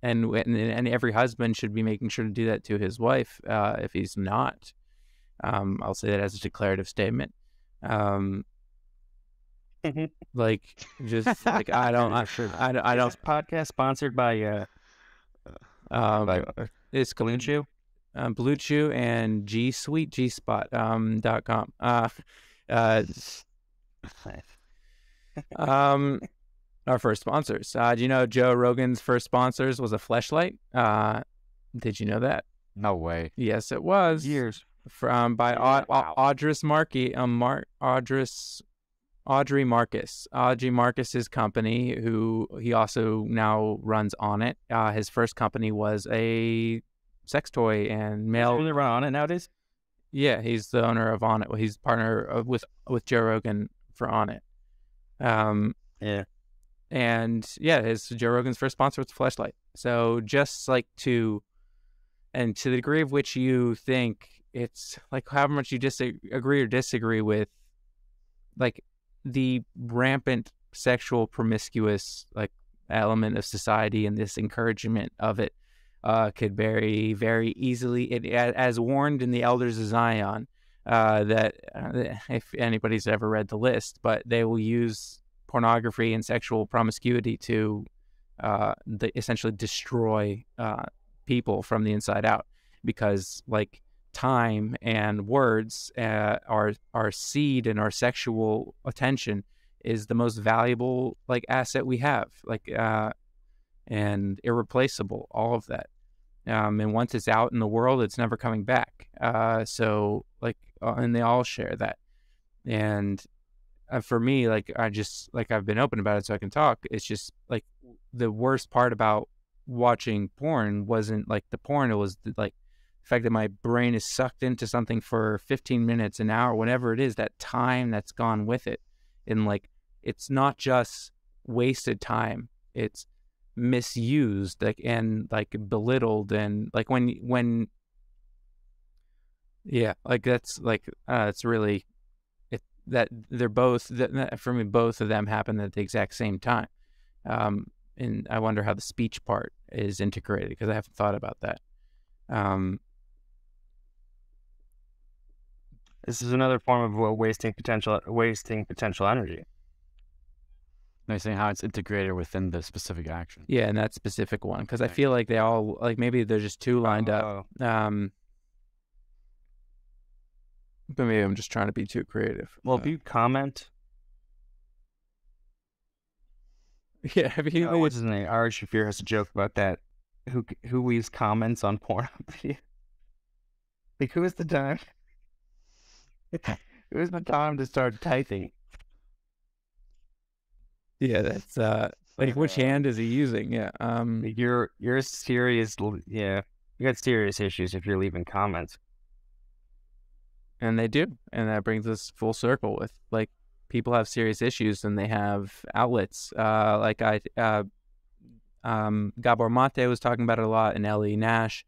and every husband should be making sure to do that to his wife. If he's not, I'll say that as a declarative statement. Like just like I don't. This podcast sponsored by it's Blue Chew, Blue Chew and GSweetGspot.com. Our first sponsors. Do you know Joe Rogan's first sponsors was a fleshlight? Did you know that? No way. Yes, it was. Years. By Audrey Marcus. Audrey Marcus's company, who he also now runs On It. His first company was a sex toy and male. Does he run On It nowadays? Yeah, he's the owner of On It. He's partner with Joe Rogan for On It. Yeah. And yeah, Joe Rogan's first sponsor was the fleshlight. So just like to the degree of which you think it's like however much you agree or disagree with like the rampant sexual promiscuous like element of society and this encouragement of it could very, very easily, as warned in the Elders of Zion, that if anybody's ever read the list, but they will use pornography and sexual promiscuity to essentially destroy people from the inside out, because like time and words, our seed and our sexual attention is the most valuable like asset we have, like and irreplaceable, all of that. And once it's out in the world, it's never coming back. So like, and they all share that. And for me, like, I've been open about it so I can talk. It's just like the worst part about watching porn wasn't like the porn. It was like the fact that my brain is sucked into something for 15 minutes, an hour, whatever it is, that time that's gone with it. And like, it's not just wasted time, it's misused, like, and like belittled, and like when yeah, like that's like it's really that they're both that for me, both of them happen at the exact same time. And I wonder how the speech part is integrated, because I haven't thought about that. This is another form of wasting potential energy. They're saying how it's integrated within the specific action. Yeah, and that specific one, because I feel like they all, like, maybe they're just two lined up. But maybe I'm just trying to be too creative. Well, if you comment, yeah, have you? what's his name? Ari Shafir has a joke about that. Who leaves comments on porn video? Like, who is the time? Who is the time to start typing? Yeah, that's like, which hand is he using? Yeah. You're serious. Yeah, you got serious issues if you're leaving comments. And they do, and that brings us full circle with, like, people have serious issues and they have outlets. Like Gabor Mate was talking about it a lot, and Ellie Nash.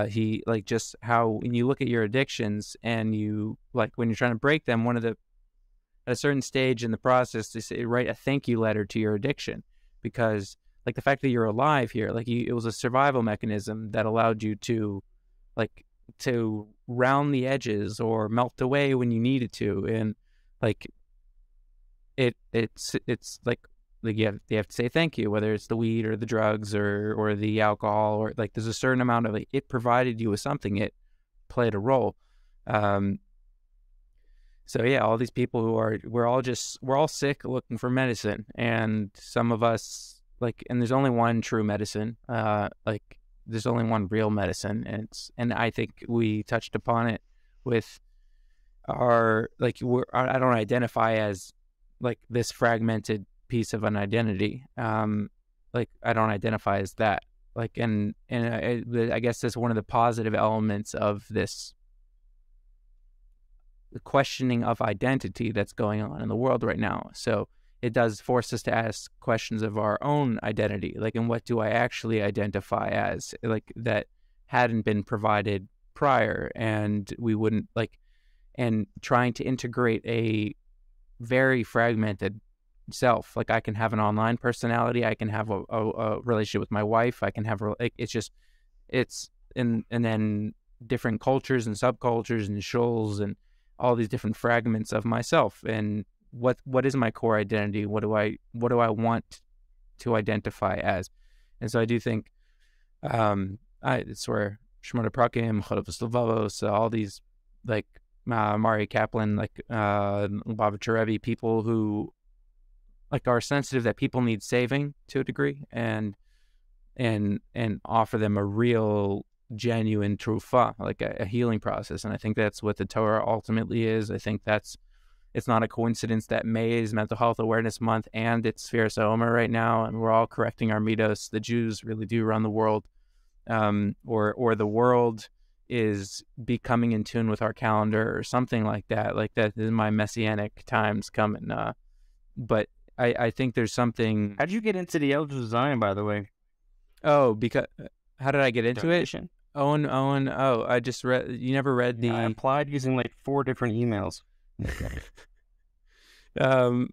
He, like, just how when you look at your addictions and you, like, when you're trying to break them, at a certain stage in the process, they say write a thank you letter to your addiction, because, like, the fact that you're alive here, like, it was a survival mechanism that allowed you to, like, to round the edges or melt away when you needed to, and like it's like you have to say thank you, whether it's the weed or the drugs or the alcohol, or like there's a certain amount of, like, it provided you with something, it played a role. So yeah, all these people we're all sick looking for medicine, and some of us, like, and there's only one true medicine, like there's only one real medicine, and I think we touched upon it with our, like, I don't identify as, like, this fragmented piece of an identity. Like, I don't identify as that. Like, and I guess that's one of the positive elements of this, the questioning of identity that's going on in the world right now. So it does force us to ask questions of our own identity, like, and what do I actually identify as, like, that hadn't been provided prior, and we wouldn't, like, and trying to integrate a very fragmented self. Like, I can have an online personality, I can have a relationship with my wife, I can have, like, and then different cultures and subcultures and shoals and all these different fragments of myself, and what is my core identity? What do I want to identify as? And so I do think it's where Shmona Prakim, Chodavos Levavos, all these, like, Mari Kaplan, like Bot Rabbi, people who, like, are sensitive that people need saving to a degree, and offer them a real, genuine trufa, like a healing process. And I think that's what the Torah ultimately is. I think it's not a coincidence that May is Mental Health Awareness Month and it's Sfiras HaOmer right now, and we're all correcting our midos. The Jews really do run the world, or the world is becoming in tune with our calendar, or something like that. Like, that is my messianic times coming. But I think there's something. How'd you get into the Elder Zion, by the way? Oh, because how did I get into Donation. it? Owen. Oh, I just read. You never read the. Yeah, I applied using like 4 different emails. I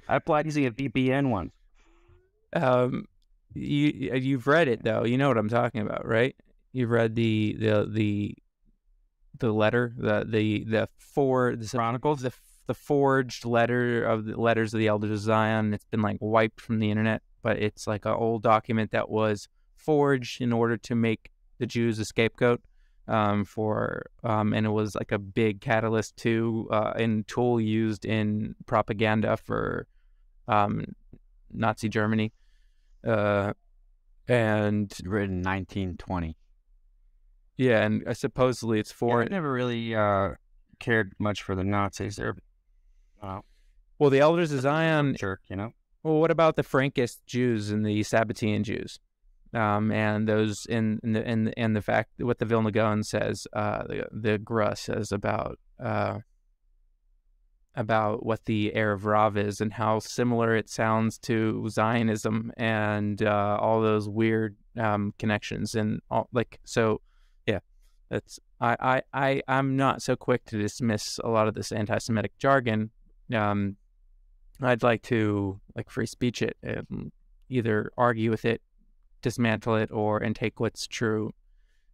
applied using a VPN one. You've read it though. You know what I'm talking about, right? You've read the letter, the Chronicles, the forged letter of the letters of the Elders of Zion. It's been, like, wiped from the internet, but it's like an old document that was forged in order to make the Jews a scapegoat. And it was like a big catalyst too, and tool used in propaganda for Nazi Germany, and Written 1920. Yeah, and supposedly it's for. I never really cared much for the Nazis. They're, well, the Elders of Zion. Jerk, you know. Well, what about the Frankist Jews and the Sabbatean Jews? and those in the fact what the Vilna Gaon says, the Gra says about what the Erev Rav is and how similar it sounds to Zionism and all those weird connections and all, like, so yeah, that's I'm not so quick to dismiss a lot of this anti-Semitic jargon. I'd like to free speech it and either argue with it, dismantle it, and take what's true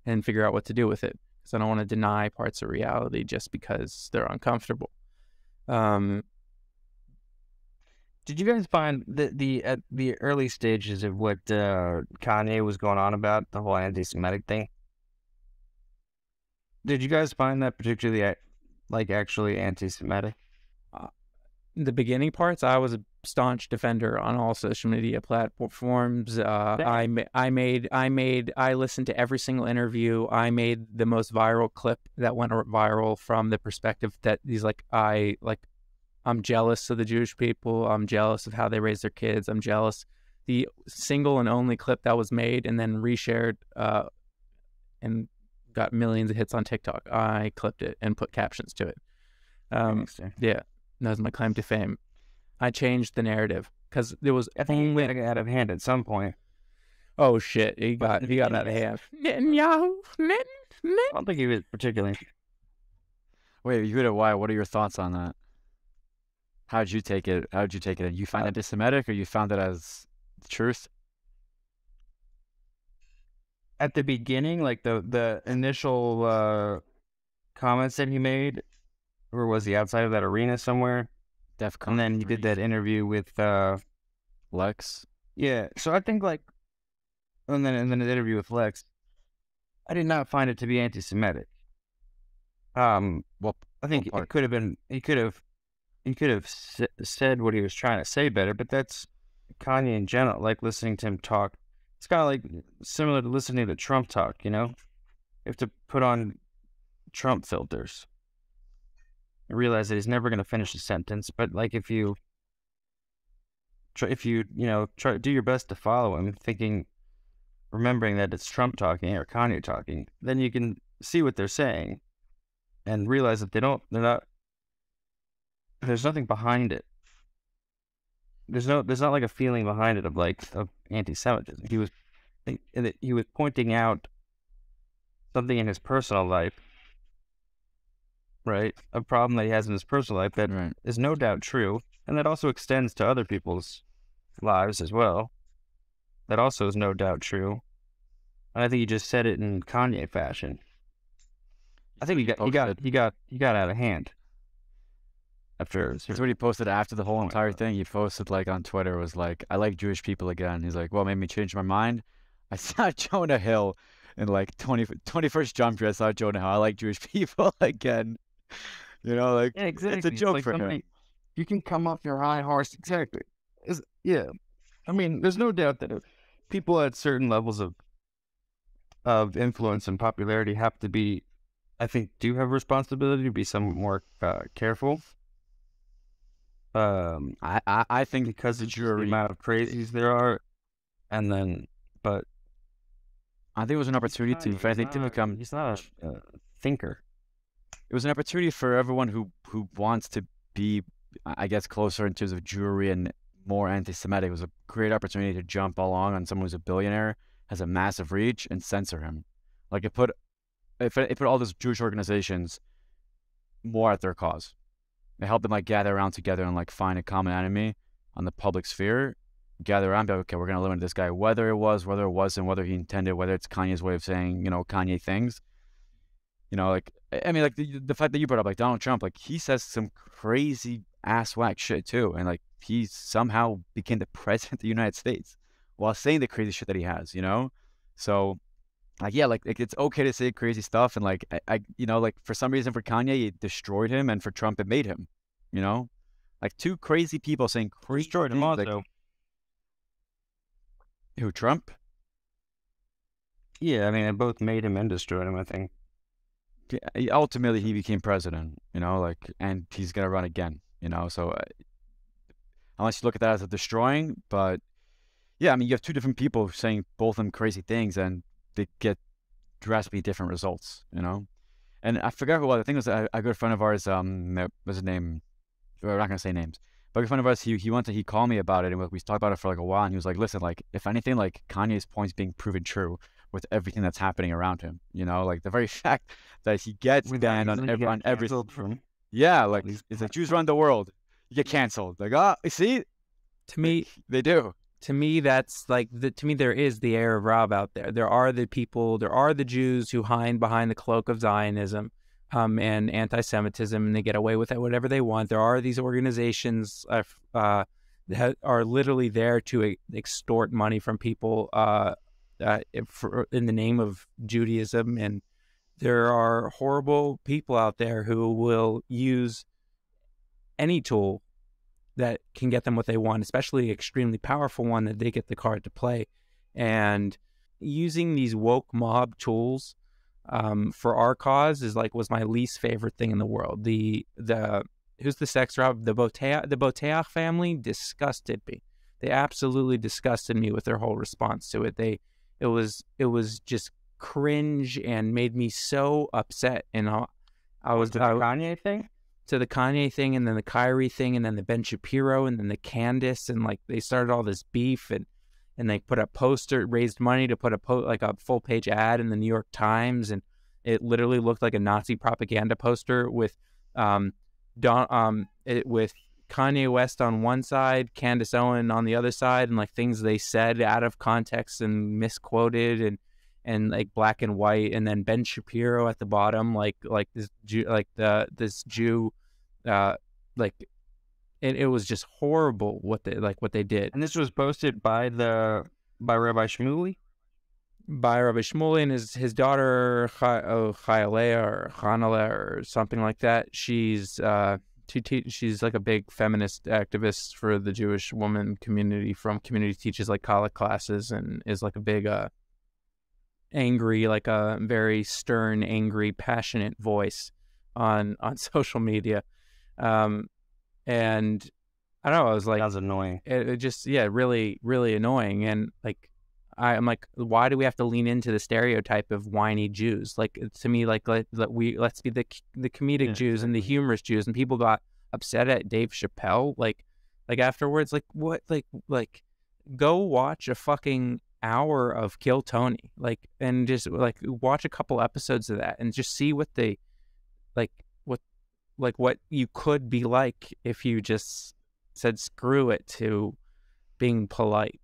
and figure out what to do with it, because I don't want to deny parts of reality just because they're uncomfortable. Did you guys find that at the early stages of what Kanye was going on about, the whole anti-Semitic thing? Did you guys find that particularly actually anti-Semitic? The beginning parts, I was a staunch defender on all social media platforms. I listened to every single interview. I made the most viral clip that went viral from the perspective that he's I'm jealous of the Jewish people. I'm jealous of how they raise their kids. I'm jealous. The single and only clip that was made and then reshared and got millions of hits on TikTok. I clipped it and put captions to it. Yeah. That was my claim to fame. I changed the narrative because there was only out of hand at some point. Oh shit! He got out of hand. Netanyahu. I don't think he was particularly. Wait, Yehuda, why? What are your thoughts on that? How'd you take it? You find it anti-Semitic, or you found it as the truth? At the beginning, like the initial comments that he made. Or was he outside of that arena somewhere? DEFCON. And then he did that interview with Lex. Yeah. So I think and then the interview with Lex, I did not find it to be anti-Semitic. Well, I think it could have been. He could have said what he was trying to say better. But that's Kanye in general. Like listening to him talk, it's kind of like similar to listening to Trump talk. You know, you have to put on Trump filters. Realize that he's never going to finish a sentence, but if you try to do your best to follow him, remembering that it's Trump talking or Kanye talking, then you can see what they're saying and realize that there's nothing behind it. There's not like a feeling behind it of anti-Semitism. He was pointing out something in his personal life. Right, a problem that he has in his personal life that is no doubt true, and that also extends to other people's lives as well. That also is no doubt true. And I think he just said it in Kanye fashion. I think he got out of hand. That's what he posted after the whole entire thing. He posted on Twitter, was like, "I like Jewish people again." He's like, "Well, made me change my mind. I saw Jonah Hill in 21st Jump Street. I saw Jonah Hill. I like Jewish people again." Yeah, exactly. It's a joke for him. You can come off your high horse. Exactly. Yeah. I mean, there's no doubt that people at certain levels of influence and popularity have to be, I think, do have a responsibility to be somewhat more careful. I think because of the amount of crazies there are, but I think it was an opportunity to become. He's not a thinker. It was an opportunity for everyone who wants to be, I guess, closer in terms of Jewry and more anti-Semitic. It was a great opportunity to jump along on someone who's a billionaire, has a massive reach, and censor him. It put all those Jewish organizations more at their cause. It helped them gather around together and find a common enemy on the public sphere. Gather around, be like, okay, we're going to eliminate this guy, whether it wasn't, whether he intended, whether it's Kanye's way of saying, Kanye things. The fact that you brought up, Donald Trump, he says some crazy ass whack shit too. And he somehow became the president of the United States while saying the crazy shit that he has, So, it's okay to say crazy stuff. And for some reason for Kanye, it destroyed him. And for Trump, it made him, two crazy people saying crazy destroyed him things, also. Who, Trump? Yeah, I mean, it both made him and destroyed him, I think. Ultimately, he became president, and he's going to run again, So unless you look at that as a destroying, but Yeah, I mean, you have two different people saying both of them crazy things, and they get drastically different results, you know? And I forgot who it was. I think it was a good friend of ours, what's his name? We're not gonna say names. But a good friend of ours, he called me about it, and we talked about it for like a while, and he was like, listen, like, if anything, like, Kanye's point's being proven true with everything that's happening around him, you know? Like, the very fact that he gets banned on every... From Yeah, like, it's like, Jews run the world. You get canceled. Like, oh, you see? To me, They do. To me, that's like to me, there is the air of Rob out there. There are the people, there are the Jews who hide behind the cloak of Zionism and anti-Semitism, and they get away with it, whatever they want. There are these organizations that are literally there to extort money from people in the name of Judaism, and there are horrible people out there who will use any tool that can get them what they want, especially extremely powerful one that they get the card to play. And using these woke mob tools for our cause was my least favorite thing in the world. The who's the sex rob? The Boteach family disgusted me. They absolutely disgusted me with their whole response to it. It was just cringe and made me so upset. And I was the Kanye thing. To the Kanye thing, and then the Kyrie thing, and then the Ben Shapiro, and then the Candace, and like they started all this beef, and they put a poster, raised money to put a full page ad in the New York Times, and it literally looked like a Nazi propaganda poster with with Kanye West on one side, Candace Owen on the other side, and like things they said out of context and misquoted, and like black and white, and then Ben Shapiro at the bottom, like this Jew, this Jew, it was just horrible what they did. And this was posted by Rabbi Shmuley? By Rabbi Shmuley and his daughter Chayalea or Chanalea or something like that. She's like a big feminist activist for the Jewish woman community. Teaches like college classes and is like a big angry, like a very stern, angry, passionate voice on social media. And I don't know, I was like, that's annoying. It just, really, really annoying. And like, I'm like, why do we have to lean into the stereotype of whiny Jews? Like, to me, let's be the comedic Jews and the humorous Jews. And people got upset at Dave Chappelle. Like afterwards, like what, like go watch a fucking hour of Kill Tony, and just like watch a couple episodes of that and just see what what you could be like if you just said screw it to being polite.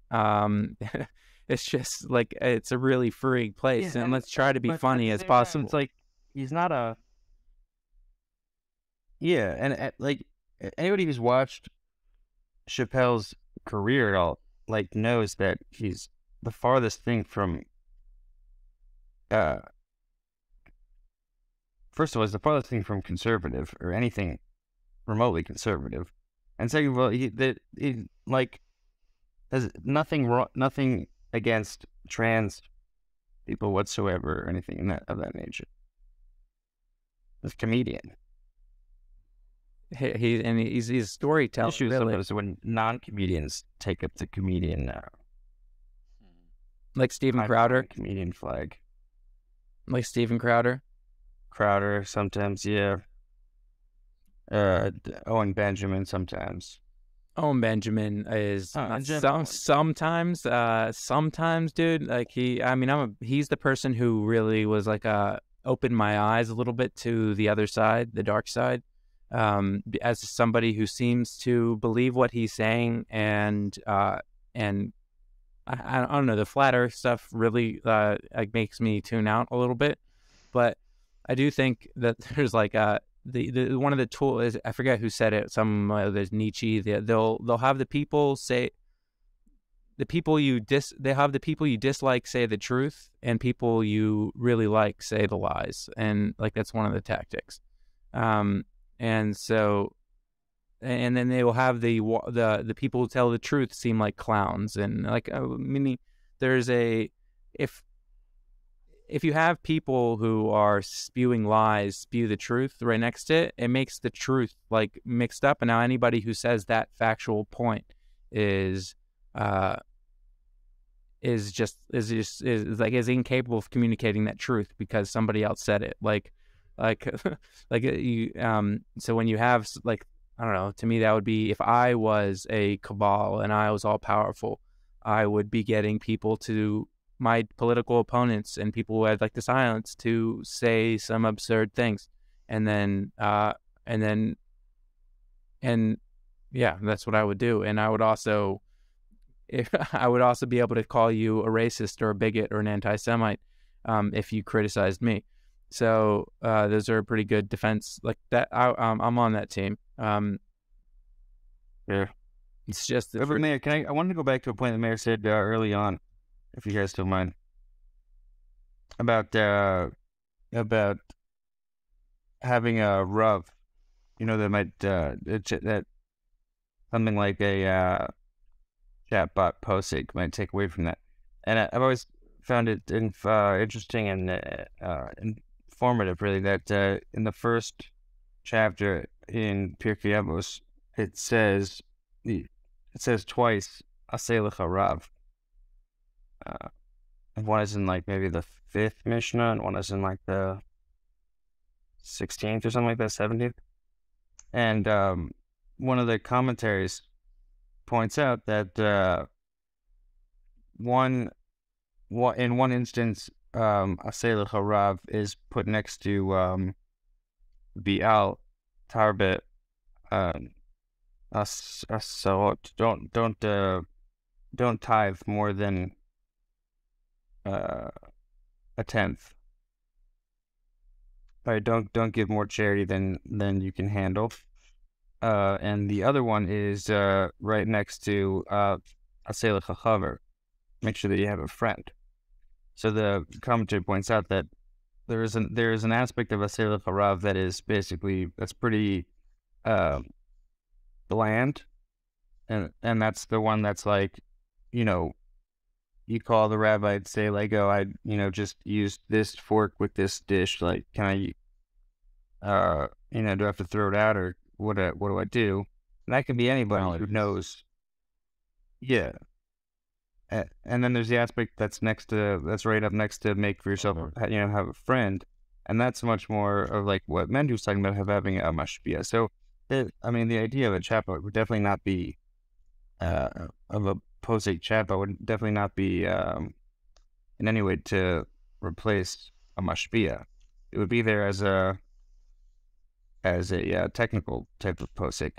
It's just like, it's a really freeing place, and let's try to be funny as possible. It's like he's not a and like anybody who's watched Chappelle's career at all like knows that he's the farthest thing from first of all, it's the farthest thing from conservative or anything remotely conservative, and second of all, he like has nothing against trans people whatsoever or anything of that nature. He's a comedian. He's a storyteller. Really. When non-comedians take up the comedian like Steven Crowder, comedian flag, like Steven Crowder sometimes, yeah. Owen Benjamin sometimes. Owen Benjamin is sometimes, dude. Like he's the person who really was like opened my eyes a little bit to the other side, the dark side. As somebody who seems to believe what he's saying, and I don't know, the flat Earth stuff really like makes me tune out a little bit, but I do think that there's like the one of the tools, I forget who said it. There's Nietzsche. They'll have the people say the people you dislike say the truth, and people you really like say the lies, and like that's one of the tactics. And so, and then they will have the people who tell the truth seem like clowns, and like meaning there's if you have people who are spewing lies spew the truth right next to it, it makes the truth like mixed up. And now anybody who says that factual point is is incapable of communicating that truth because somebody else said it. Like you so when you have like, I don't know, to me that would be if I was a cabal and I was all powerful, I would be getting people to my political opponents and people who I'd like to silence to say some absurd things, and then yeah, that's what I would do. And I would also be able to call you a racist or a bigot or an anti-Semite if you criticized me. So those are a pretty good defense. Like that, I'm on that team. Yeah. It's just But Mayor, I wanted to go back to a point the mayor said early on, if you guys don't mind, about having a Rav, that might that something like a chatbot posting might take away from that. And I've always found it interesting and informative, really, that in the first chapter in Pirkei Avos, it says twice "Aseh lecha Rav." One is in like maybe the 5th Mishnah, and one is in like the 16th or something like that, 17th. And one of the commentaries points out that in one instance, Aseh lecha Rav is put next to Bi'al Tarbet Asarot. Don't tithe more than a 10th. Right, don't give more charity than you can handle. And the other one is right next to Aseh lecha Chaver. Make sure that you have a friend. So the commentary points out that there is an aspect of Aseh lecha Rav that's pretty bland, and that's the one that's like, you call the rabbi and say like, oh, I just used this fork with this dish, like, can I do I have to throw it out, or what do I do? And that can be anybody who knows. Yeah. And then there's the aspect that's right up next to make for yourself, have a friend. And that's much more of like what Mendu's talking about, having a mashpia. So, the idea of a chatbot would definitely not be, of a Boteach chatbot would definitely not be in any way to replace a mashpia. It would be there as a technical type of Boteach.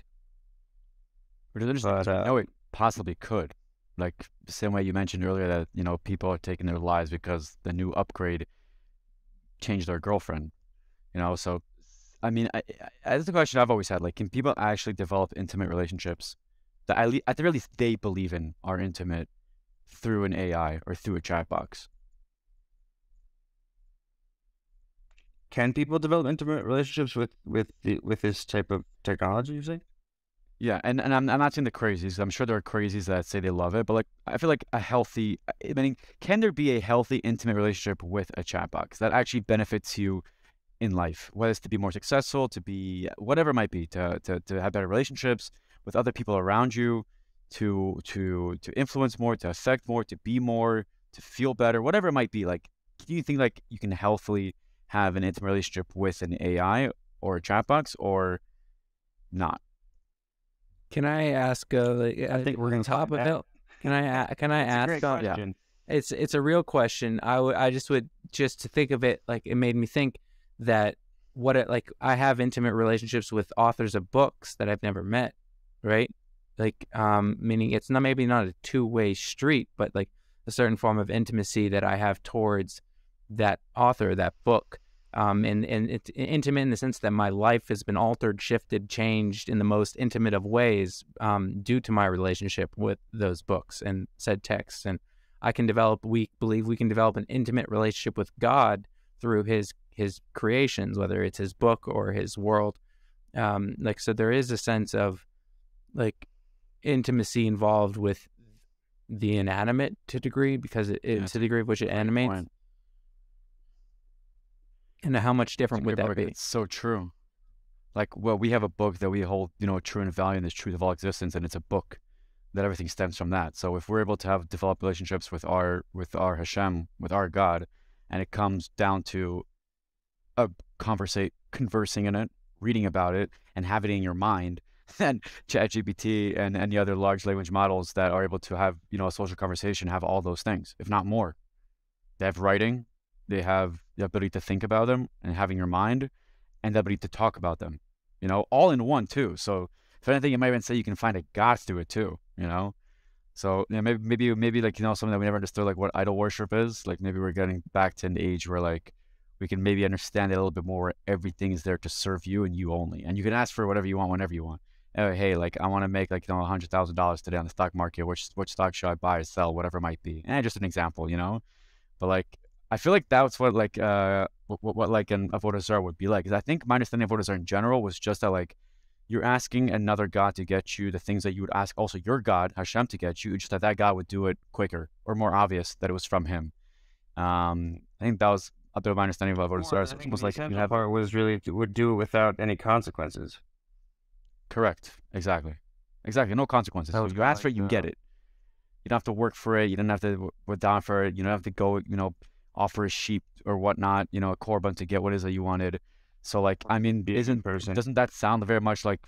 But it possibly could. Like the same way you mentioned earlier that, people are taking their lives because the new upgrade changed their girlfriend. So, that's the question I've always had. Like, can people actually develop intimate relationships that at the very least they believe in are intimate through an AI or through a chat box? Can people develop intimate relationships with this type of technology, you say? Yeah, and I'm not saying the crazies. I'm sure there are crazies that say they love it, but like I feel like can there be a healthy, intimate relationship with a chat box that actually benefits you in life, whether it's to be more successful, to be whatever it might be, to have better relationships with other people around you, to influence more, to affect more, to be more, to feel better, whatever it might be. Like, do you think like you can healthily have an intimate relationship with an AI or a chat box, or not? Can I ask? I think we're going to top of it. Can I ask? Great question. Yeah. It's a real question. I just to think of it, like, it made me think that I have intimate relationships with authors of books that I've never met, right? Like, meaning it's maybe not a two-way street, but like a certain form of intimacy that I have towards that author, that book. And it's intimate in the sense that my life has been altered, shifted, changed in the most intimate of ways due to my relationship with those books and said texts. And we believe we can develop an intimate relationship with God through his creations, whether it's his book or his world. So there is a sense of like intimacy involved with the inanimate to a degree, because to the degree of which it animates. Point. And how much different would that be? It's so true. Like, well, we have a book that we hold, true and value in this truth of all existence, and it's a book. that everything stems from that. So if we're able to have develop relationships with our Hashem, with our God, and it comes down to conversing in it, reading about it, and have it in your mind, then ChatGPT and any other large language models that are able to have, a social conversation have all those things, if not more. They have writing, they have the ability to think about them and having your mind, and the ability to talk about them, all in one too. So if anything, you might even say you can find a God through it too, So maybe like, something that we never understood, like what idol worship is. Like maybe we're getting back to an age where like we can maybe understand it a little bit more. Where everything is there to serve you and you only, and you can ask for whatever you want whenever you want. Hey, like I want to make like $100,000 today on the stock market. Which stock should I buy or sell? Whatever it might be. And just an example, But like I feel like that's what like what like an Avodah Zarah would be like. Because I think my understanding of Avodah Zarah in general was just that like you're asking another God to get you the things that you would ask also your God, Hashem, to get you, just that God would do it quicker or more obvious that it was from him. I think that was up to my understanding of Avodah Zarah. It was like the part was really would do it without any consequences. Correct. Exactly. No consequences. So you ask for it, you get it. You don't have to work for it. You don't have to put down for it. You don't have to go, offer a sheep or whatnot, a korban to get what it is that you wanted. So like, I mean, doesn't that sound very much like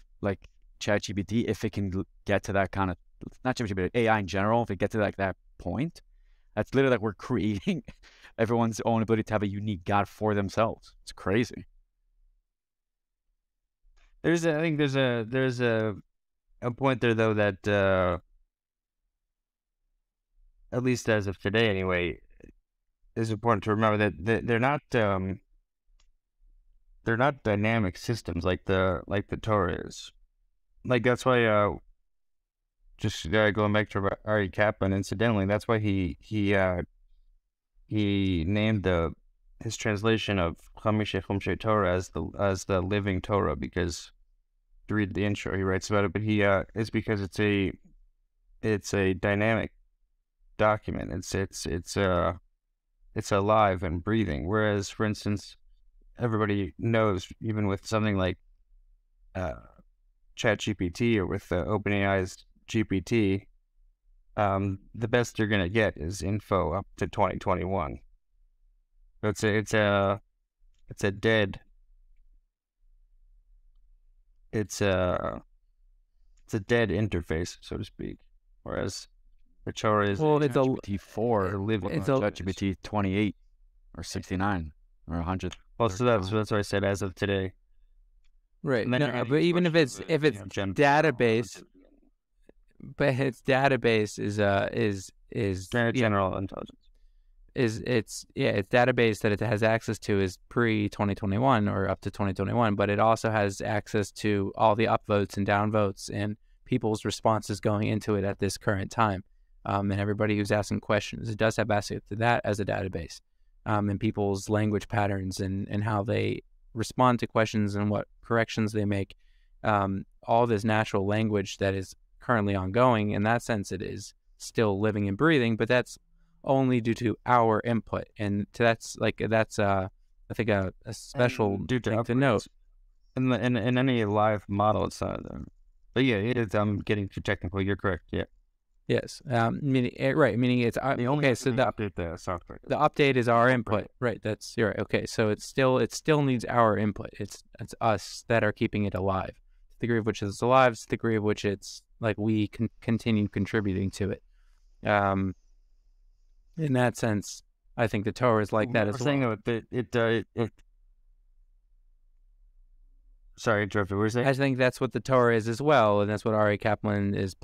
ChatGPT if it can get to that kind of, not ChatGPT, but AI in general, if it gets to like that point? That's literally like we're creating everyone's own ability to have a unique God for themselves. It's crazy. I think there's a point there though that at least as of today anyway, is important to remember that they're not dynamic systems like the Torah is. Like that's why just going back to Ari Kaplan, incidentally, that's why he named his translation of Chamishe Torah as the Living Torah, because to read the intro he writes about it, but it's because it's a dynamic document. It's alive and breathing. Whereas, for instance, everybody knows, even with something like ChatGPT or with OpenAI's GPT, the best you're gonna get is info up to 2021. So it's a dead interface, so to speak. Whereas the Torah is ChatGPT 4, it's a ChatGPT 28 or 69 or 100. Well, so that's what I said, as of today. Right. No, but even if it's database, but its database is general intelligence. It's database that it has access to is pre-2021 or up to 2021, but it also has access to all the upvotes and downvotes and people's responses going into it at this current time. And everybody who's asking questions, it does have access to that as a database, and people's language patterns and how they respond to questions and what corrections they make. All this natural language that is currently ongoing. In that sense, it is still living and breathing, but that's only due to our input. And that's I think a special thing to note. In any live model, it's not. But yeah, it is. I'm getting too technical. You're correct. Yeah. Yes. Meaning it's the only. Okay. So the update the software. The update is our input. Right. That's you're right. Okay. So it still needs our input. It's us that are keeping it alive. The degree of which it's alive, the degree of which it's like we can continue contributing to it. In that sense, I think the Torah is like that as well. Sorry, interrupted. What were you saying? I think that's what the Torah is as well, and that's what Ari Kaplan is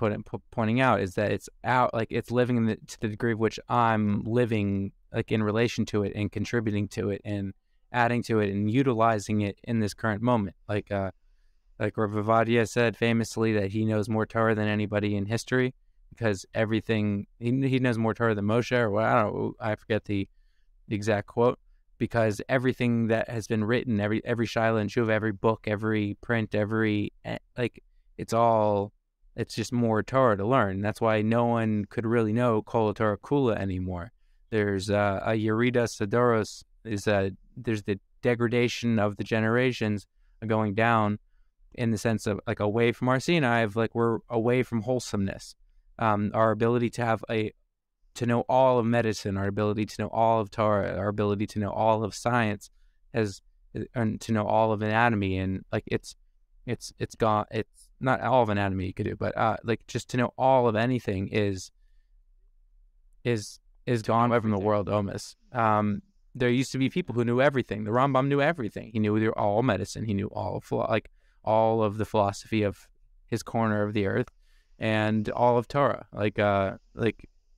pointing out, is that it's out, like it's living to the degree of which I'm living, like in relation to it and contributing to it and adding to it and utilizing it in this current moment. Like Rav Ovadia said famously that he knows more Torah than anybody in history, because everything he knows more Torah than Moshe, or I forget the exact quote. Because everything that has been written, every Shiloh and Shuv, every book, every print, it's just more Torah to learn. That's why no one could really know Kol Torah Kula anymore. There's a Yerida Sadoros, there's the degradation of the generations going down in the sense of like away from our Sinai, of like we're away from wholesomeness. our ability to know all of medicine, our ability to know all of Torah, our ability to know all of science, and to know all of anatomy, and like it's gone. It's not all of anatomy you could do, but like just to know all of anything is gone from the world almost. There used to be people who knew everything. The Rambam knew everything. He knew all medicine. He knew all of the philosophy of his corner of the earth, and all of Torah.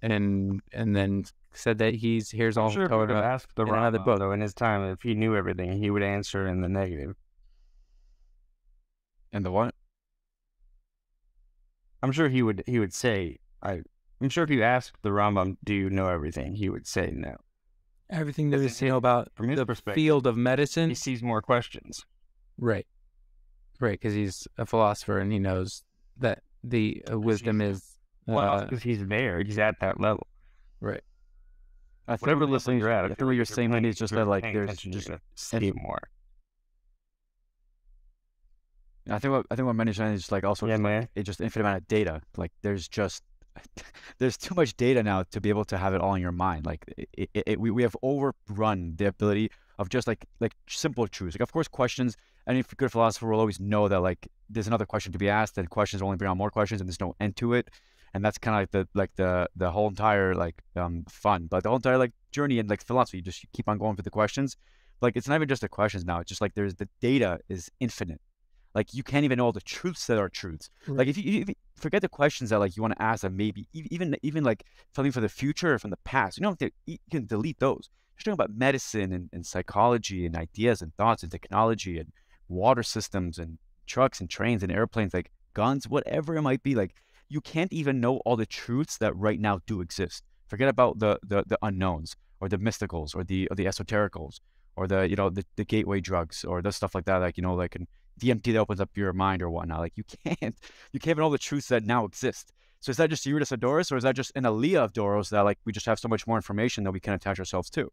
And then said that here's all sure of Torah. If asked the in another Rambam, book. though, in his time, if he knew everything, he would answer in the negative. And the what? I'm sure he would say, I'm sure if you asked the Rambam, do you know everything, he would say no. Everything there is to know about From his the perspective, field of medicine. He sees more questions. Right, because he's a philosopher and he knows that the wisdom is. Well, because he's there, he's at that level. Right. I think Whatever level you're at, I feel what you're saying, Manny, is just that like there's just see more. I think what Manny's saying is like also it's just infinite amount of data. Like there's too much data now to be able to have it all in your mind. Like we have overrun the ability of just like simple truths. Like of course questions. Any good philosopher will always know that like there's another question to be asked, and questions only bring on more questions, and there's no end to it. And that's kind of like the whole entire fun, but the whole entire like journey in like philosophy. You just keep on going for the questions. Like it's not even just the questions now. It's just like the data is infinite. Like you can't even know all the truths that are truths. Right. Like if you forget the questions that like you want to ask, that maybe even like something for the future or from the past, you can delete those. You're talking about medicine and psychology and ideas and thoughts and technology and water systems and trucks and trains and airplanes, like guns, whatever it might be. Like you can't even know all the truths that right now do exist. Forget about the unknowns or the mysticals or the esotericals or the gateway drugs or the stuff like that. Like like DMT that opens up your mind or whatnot. Like you can't even know all the truths that now exist. So is that just Yeridas Adoros, or is that just an Aliyah of Doros that like we just have so much more information that we can attach ourselves to?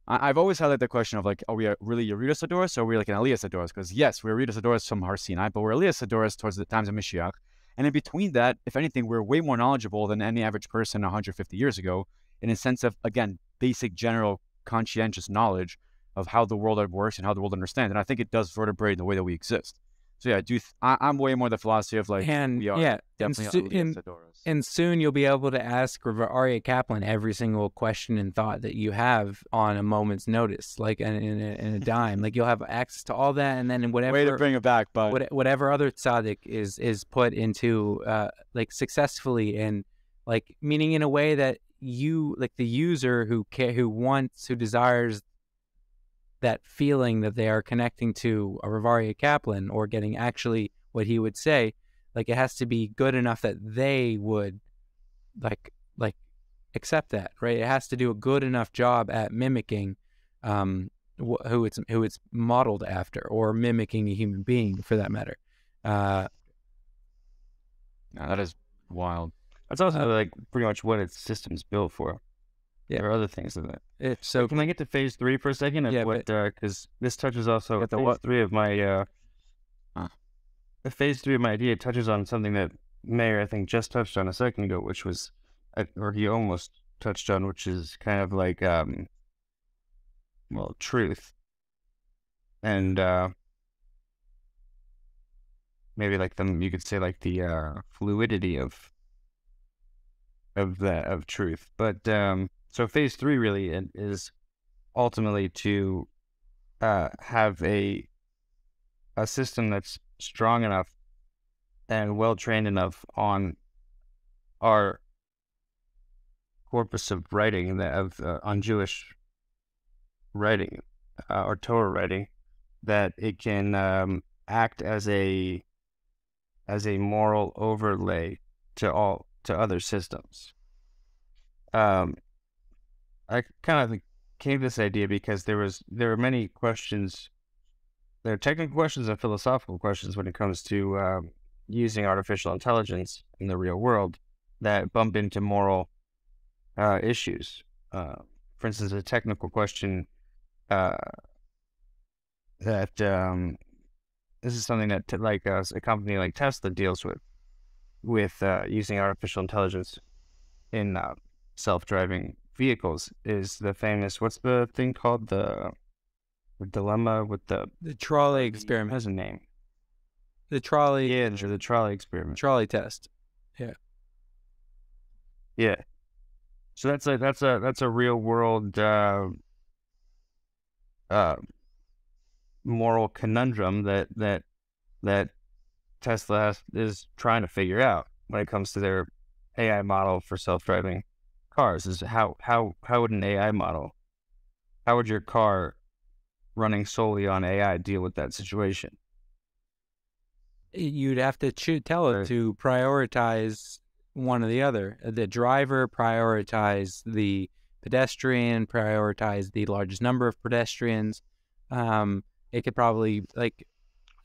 I've always had like the question of like, are we really Yeridas Adoros or are we like an Aliyah Adoros? Because yes, we're Yeridas Adoros from Har Sinai, but we're Aliyah Adoros towards the times of Mashiach. And in between that, if anything, we're way more knowledgeable than any average person 150 years ago in a sense of, again, basic, general, conscientious knowledge of how the world works and how the world understands. And I think it does vertebrate the way that we exist. So yeah, I'm way more the philosophy of like, and we are yeah, definitely and soon you'll be able to ask Aryeh Kaplan every single question and thought that you have on a moment's notice, like in a dime. Like you'll have access to all that, and then in whatever way to bring it back, but whatever other tzaddik is put into like successfully, and like meaning in a way that you, like the user who desires that feeling that they are connecting to a Rav Aryeh Kaplan or getting actually what he would say, like it has to be good enough that they would like accept that, right? It has to do a good enough job at mimicking who it's modeled after, or mimicking a human being for that matter. No, that is wild. That's also like pretty much what its system's built for. Yeah. There are other things in it. So can I get to phase 3 for a second? Yeah, because this touches also Get the phase what? 3 of my the phase 3 of my idea touches on something that Mayor I think just touched on a second ago, which was, or he almost touched on, which is kind of like truth, and maybe like you could say like the fluidity of truth, but so phase 3 really is ultimately to have a system that's strong enough and well trained enough on our corpus of writing, on Jewish writing or Torah writing, that it can act as a moral overlay to other systems. I kind of came to this idea because there were many questions. There are technical questions and philosophical questions when it comes to using artificial intelligence in the real world that bump into moral issues. For instance, a technical question that this is something that a company like Tesla deals with, with using artificial intelligence in self-driving vehicles is the famous, what's the thing called, the dilemma with the trolley it experiment. has a name. The trolley. Yeah, the trolley experiment. Trolley test. Yeah. So that's a real world moral conundrum that Tesla is trying to figure out when it comes to their AI model for self-driving cars. Is how would an AI model, how would your car running solely on AI deal with that situation? You'd have to tell it to prioritize one or the other. The driver prioritize the pedestrian, prioritize the largest number of pedestrians. It could probably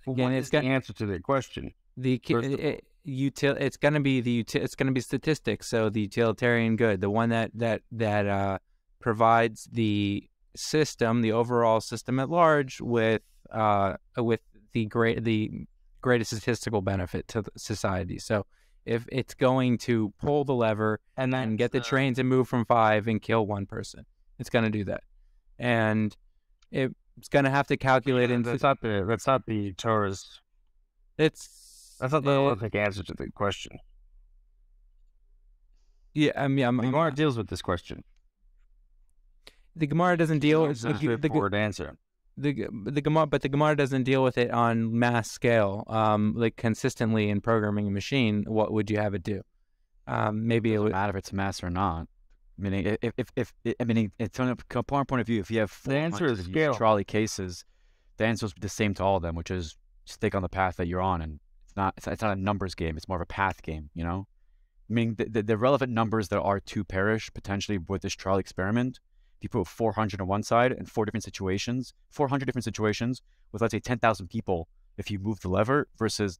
Again, it's the answer to the question. It's going to be statistics. So the utilitarian good, the one that provides the system, the overall system at large, with the greatest statistical benefit to society. So if it's going to pull the lever and get the train to move from 5 and kill one person, it's going to do that, and it's going to have to calculate. That's not the Torah's. That's not the holistic answer to the question. Yeah, I mean, the Gemara deals with this question. The Gemara doesn't deal with the straightforward answer. The Gemara doesn't deal with it on mass scale, like consistently in programming a machine. What would you have it do? Maybe it would matter if it's mass or not. Meaning, it's on a component point of view. If you have the answer is scale. Trolley cases, the answer is the same to all of them, which is stick on the path that you're on, and it's not a numbers game. It's more of a path game. You know, I mean, the relevant numbers that are to perish potentially with this trolley experiment. If you put 400 on one side and 400 different situations with, let's say, 10,000 people, if you move the lever versus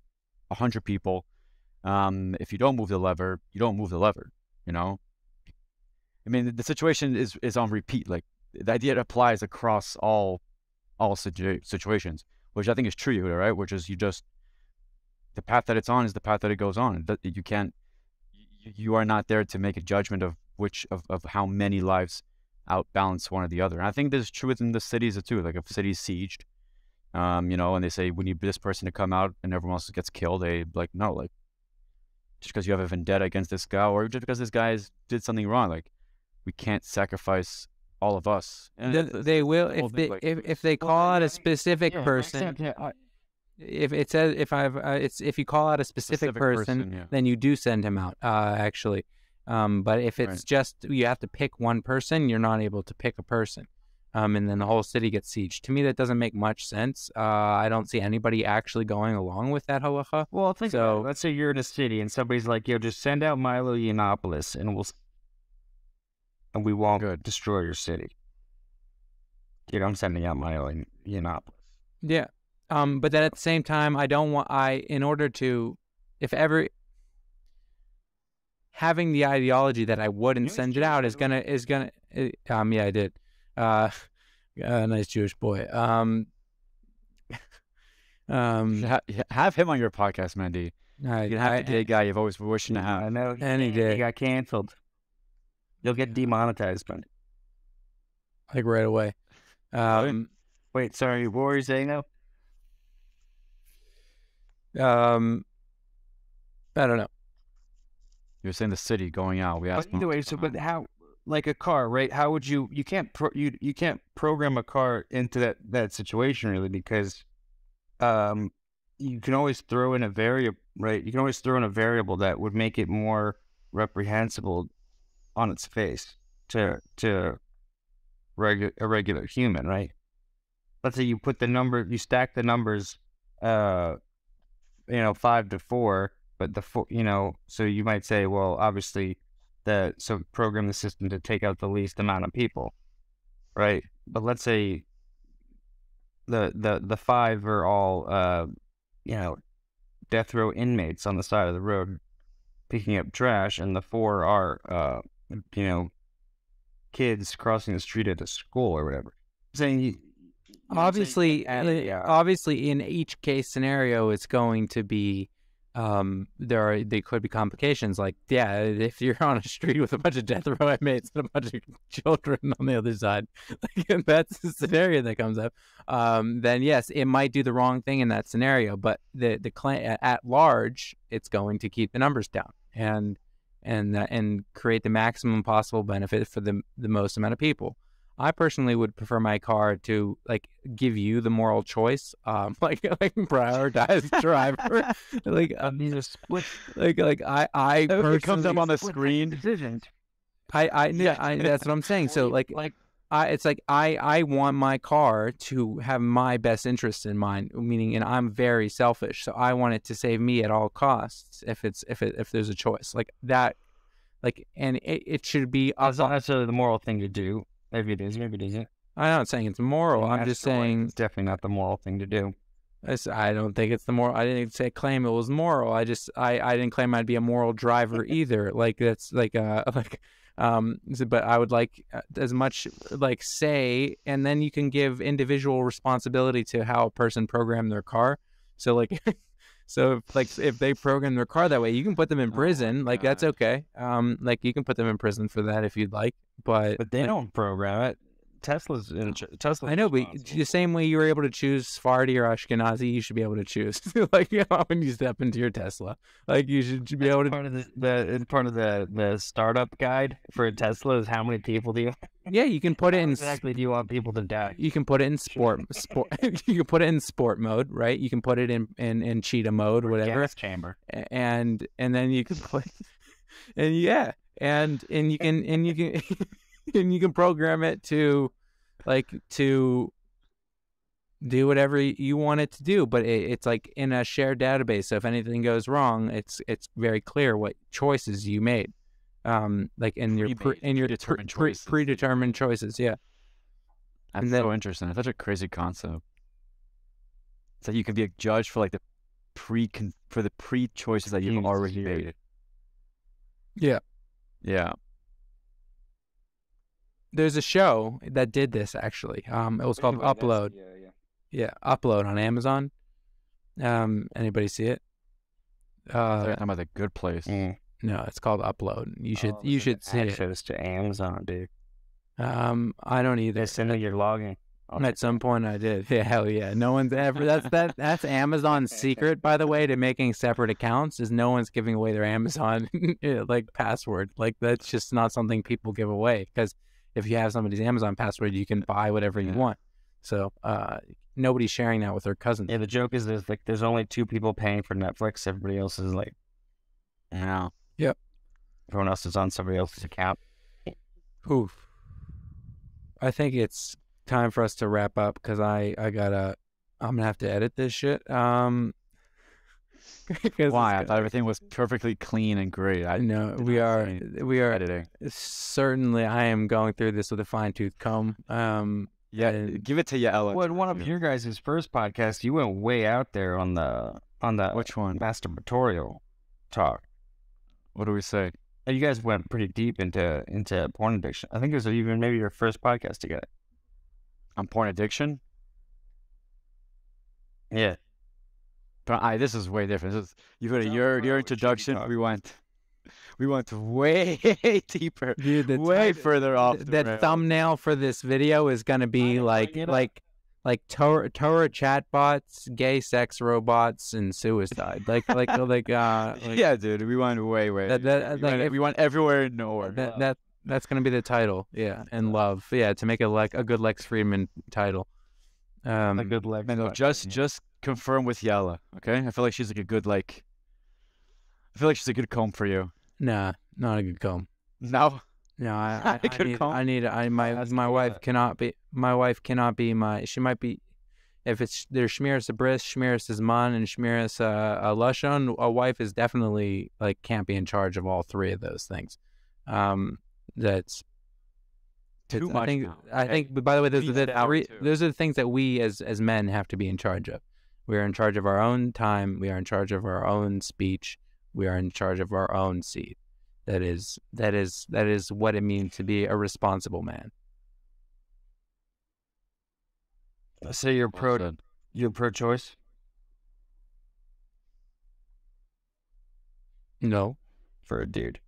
100 people, if you don't move the lever, you don't move the lever. You know. I mean, the situation is on repeat. Like, the idea applies across all situations, which I think is true, Yehuda, right? Which is the path that it's on is the path that it goes on. You are not there to make a judgment of of how many lives outbalance one or the other. And I think this is true within the cities too. Like, if a city's sieged, and they say we need this person to come out and everyone else gets killed, they no, just because you have a vendetta against this guy or just because this guy did something wrong, we can't sacrifice all of us. And they will if they call out a specific person. If it says if you call out a specific person, then you do send him out. Actually, but if it's just you have to pick one person, you're not able to pick a person, and then the whole city gets sieged. To me, that doesn't make much sense. I don't see anybody actually going along with that halacha. Well, think about it. Let's say you're in a city and somebody's like, "Yo, just send out Milo Yiannopoulos, and we won't destroy your city." Dude, I'm sending out Milo Yiannopoulos. Yeah. But then at the same time, in order to, if ever, having the ideology that I wouldn't send it out is gonna, yeah, I did. Nice Jewish boy. Have him on your podcast, Mandy. You can have the gay guy you've always been wishing to have. I know. Any day. He got canceled. You'll get demonetized, man. Right away. Wait, sorry, what were you saying now? I don't know. You're saying the city going out. We asked. Either way, but how? Like a car, right? How would you can't you can't program a car into that situation really, because you can always throw in a variable, right? You can always throw in a variable that would make it more reprehensible on its face to a regular human, right? Let's say you stack the numbers 5 to 4, but so you might say, well, obviously so program the system to take out the least amount of people, right? But let's say the 5 are all death row inmates on the side of the road picking up trash, and the 4 are kids crossing the street at a school or whatever. I'm saying obviously in each case scenario, it's going to be they could be complications. Like, yeah, if you're on a street with a bunch of death row inmates and a bunch of children on the other side, like, if that's the scenario that comes up, then yes, it might do the wrong thing in that scenario. But the claim at large, it's going to keep the numbers down and create the maximum possible benefit for the most amount of people. I personally would prefer my car to like give you the moral choice, like prioritize driver, like These are split. like I personally, It comes up on the screen. Decisions. I that's what I'm saying. So like it's like I want my car to have my best interests in mind, meaning, and I'm very selfish, so I want it to save me at all costs. If there's a choice like that, like, and it should be. That's not necessarily the moral thing to do. Maybe it is, maybe it isn't. I'm not saying it's moral. I'm just saying it's definitely not the moral thing to do. I don't think it's the moral. I didn't say claim it was moral. I didn't claim I'd be a moral driver either. Like that's like but I would like as much like say, and then you can give individual responsibility to how a person programmed their car. So like, so if they program their car that way, you can put them in prison. Like that's okay. Like you can put them in prison for that if you'd like. But they don't program it. Tesla. I know, but the same way you were able to choose Sephardi or Ashkenazi, you should be able to choose. Like, you know, when you step into your Tesla, like you should be able to. Part of the startup guide for a Tesla is how many people do you? Yeah, you can put it in. Exactly, do you want people to die? You can put it in sport. You can put it in sport mode, right? You can put it in cheetah mode, or whatever. Gas chamber. And then you can put, and yeah, and you can and you can program it to do whatever you want it to do, but it's like in a shared database. So if anything goes wrong, it's very clear what choices you made, like in your predetermined choices. Yeah, that's so interesting. It's such a crazy concept. It's like you can be a judge for like the pre choices that you've already made. Yeah. Yeah. There's a show that did this actually. It was called Upload. Yeah, Upload on Amazon. Anybody see it? Talking about The Good Place. No, it's called Upload. You should see it. Access to Amazon, dude. I don't either. Yes, I know you're logging. At some point, I did. Yeah, hell yeah. No one's ever. That's Amazon's secret, by the way, to making separate accounts. Is no one's giving away their Amazon like password. Like that's just not something people give away, because if you have somebody's Amazon password, you can buy whatever you want. So nobody's sharing that with their cousins. Yeah, the joke is there's only 2 people paying for Netflix. Everybody else is like, Yep. Everyone else is on somebody else's account. Oof. I think it's time for us to wrap up, because I'm gonna have to edit this shit. Why? I thought everything was perfectly clean and great. I know we are editing. Certainly, I am going through this with a fine-tooth comb. Yeah, give it to you, Ella. Well, one of your guys' first podcast, you went way out there on the which one? Masturbatorial talk. What do we say? And you guys went pretty deep into porn addiction. I think it was even maybe your first podcast together. On porn addiction? Yeah. But this is way different. This is, you got your introduction. We went way deeper. Dude, way further off. That thumbnail for this video is gonna be like Torah chatbots, gay sex robots, and suicide. Yeah, dude. We went way. We went everywhere and nowhere. That's gonna be the title. Yeah, and love. Yeah, to make it like a good Lex Friedman title. A good Lex. No, just confirm with Yella. Okay, I feel like she's like a good I feel like she's a good comb for you. Nah, not a good comb. No. No, my wife cannot be my. She might be, if it's there's Shmiras a bris, Shmiras is man, and Shmiras a lashon. A wife is definitely can't be in charge of all 3 of those things. That's too much. I think. But by the way, those are the things that we as men have to be in charge of. We are in charge of our own time. We are in charge of our own speech. We are in charge of our own seed. That is what it means to be a responsible man. So you're pro-choice? No. for a dude.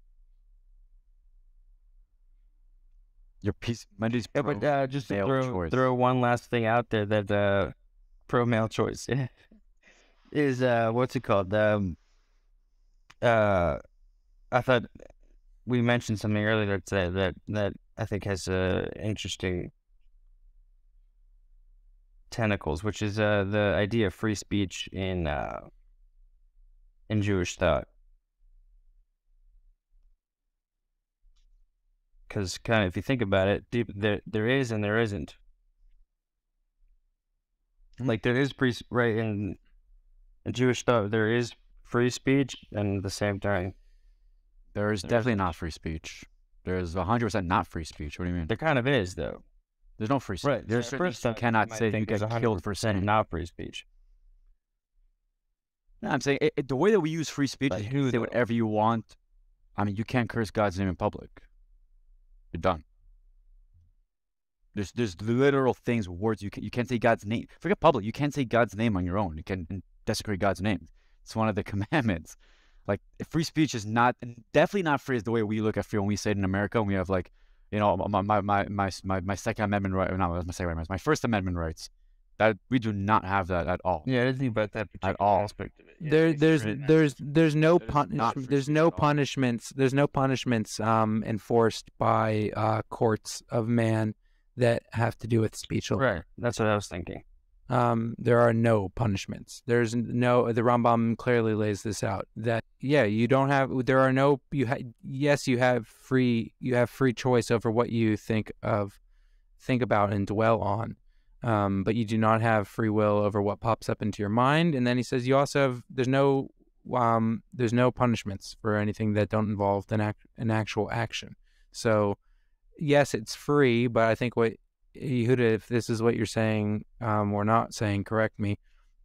Your piece, Mondays Yeah, pro but just to male choice. throw one last thing out there that pro male choice is what's it called? I thought we mentioned something earlier that I think has interesting tentacles, which is the idea of free speech in Jewish thought. Because kind of, if you think about it, there is and there isn't. Like there is right in Jewish thought, there is free speech, and at the same time, There's definitely not free speech. There's 100% not free speech. What do you mean? there kind of is though. There's no free speech. Right. There's first you cannot say that you get killed for saying. not free speech. No, I'm saying the way that we use free speech But is you who, can say though? whatever you want. I mean, you can't curse God's name in public. You're done. There's literal things, words you can't say God's name. Forget public. You can't say God's name on your own. You can desecrate God's name. It's one of the commandments. Like free speech is not definitely not free as the way we look at free when we say it in America. When we have like, you know, my Second Amendment right. No, my Second Amendment. My First Amendment rights. That we do not have that at all. Yeah, I didn't think about that particular all. aspect of it. Yeah, There's no not free there's speech no at all. punishments enforced by courts of man that have to do with speech alone. Right. That's what I was thinking. There are no punishments. There's no, the Rambam clearly lays this out that, yeah, you don't have, there are no, yes, you have free choice over what you think about and dwell on. But you do not have free will over what pops up into your mind. And then he says you also have, there's no punishments for anything that don't involve an actual action. So yes, it's free, but I think what Yehuda, if this is what you're saying, or not saying, correct me,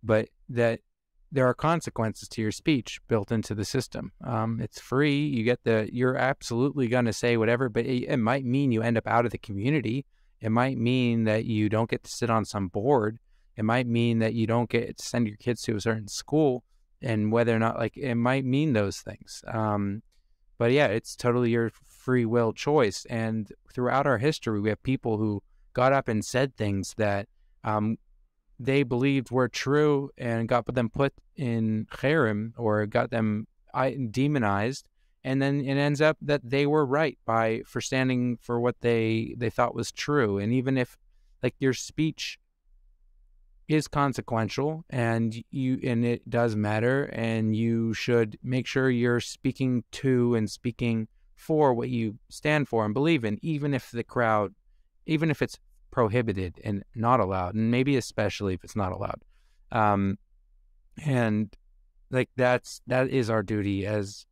but that there are consequences to your speech built into the system. It's free. You're absolutely going to say whatever, but it might mean you end up out of the community. It might mean that you don't get to sit on some board. It might mean that you don't get to send your kids to a certain school, and whether or not, like, it might mean those things. But yeah, it's totally your free will choice. And throughout our history, we have people who got up and said things that they believed were true and got them put in cherem, or got them demonized. And then it ends up that they were right for standing for what they thought was true. And even if, like, your speech is consequential and it does matter, and you should make sure you're speaking to and speaking for what you stand for and believe in, even if it's prohibited and not allowed, and maybe especially if it's not allowed. And like that is our duty as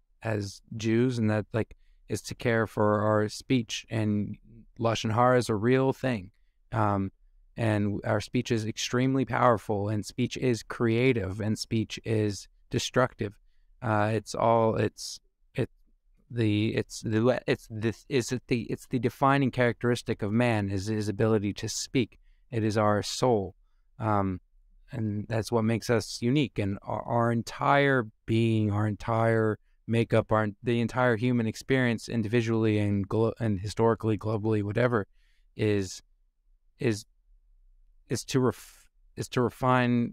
Jews, and that, like, is to care for our speech. And Lashon Hara is a real thing. And our speech is extremely powerful, and speech is creative, and speech is destructive. It's the defining characteristic of man is his ability to speak. It is our soul, and that's what makes us unique. And our entire being, our entire makeup, the entire human experience, individually and historically, globally, whatever, is to refine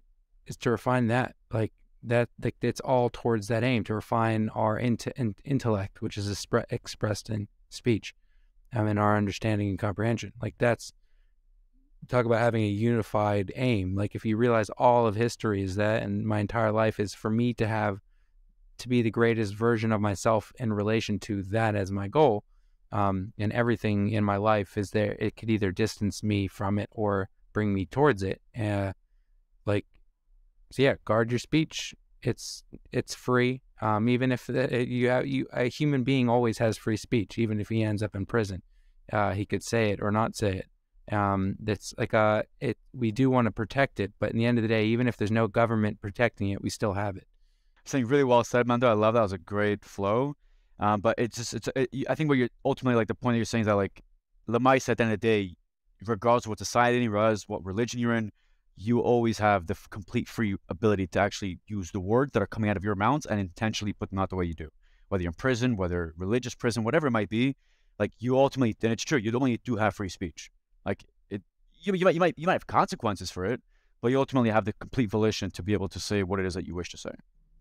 that, like that, like, it's all towards that aim, to refine our intellect, which is expressed in speech, and our understanding and comprehension. Like, that's, talk about having a unified aim. Like, if you realize all of history is that, and my entire life is for me to be the greatest version of myself in relation to that as my goal, and everything in my life is there, it could either distance me from it or bring me towards it. So yeah, guard your speech. It's free. Even if a human being always has free speech, even if he ends up in prison, he could say it or not say it. That's like we do want to protect it, but in the end of the day, even if there's no government protecting it, we still have it. Saying really well said, Mando. I love that. It was a great flow. But I think what you're ultimately, like, the point that you're saying is that, like, Lamais, at the end of the day, regardless of what society runs, what religion you're in, you always have the complete free ability to actually use the words that are coming out of your mouths and intentionally put them out the way you do. whether you're in prison, whether religious prison, whatever it might be. Like you ultimately, then it's true. You only do have free speech. Like you might have consequences for it, but you ultimately have the complete volition to be able to say what it is that you wish to say.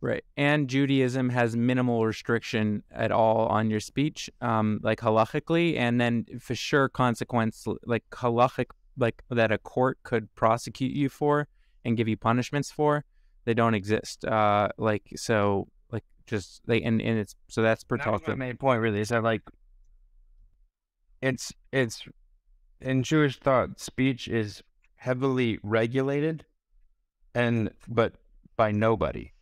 Right. And Judaism has minimal restriction at all on your speech, like halachically, and then for sure consequence, like halachic, like that a court could prosecute you for and give you punishments for, they don't exist. Just they and it's so that's That was my protected. main point really is that like it's in Jewish thought, speech is heavily regulated, but by nobody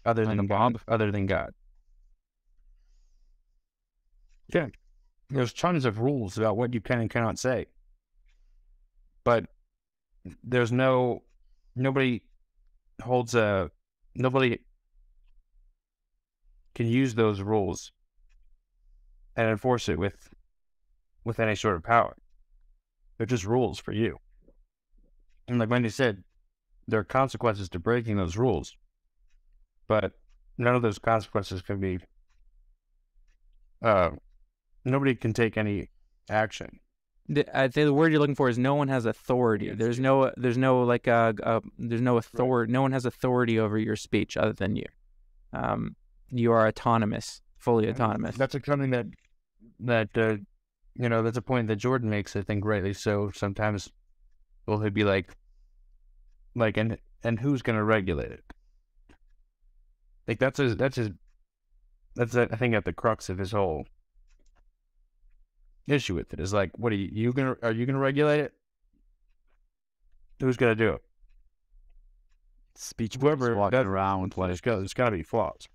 other And than Bob? God. Other than God. Yeah, there's tons of rules about what you can and cannot say, but there's nobody holds a nobody can use those rules and enforce it with any sort of power. They're just rules for you. And like Wendy said, there are consequences to breaking those rules, but none of those consequences can be. Nobody can take any action. I'd say the word you're looking for is no one has authority. Yes, There's yes. no like there's no authority. No one has authority over your speech other than you. You are autonomous, fully autonomous. That's something that that's a point that Jordan makes, I think rightly so. Sometimes he'll be like and who's gonna regulate it? Like that's I think at the crux of his whole issue with it is like, what are you gonna regulate it? Who's gonna do it? Speech Whoever walking does around like there's gotta be flaws.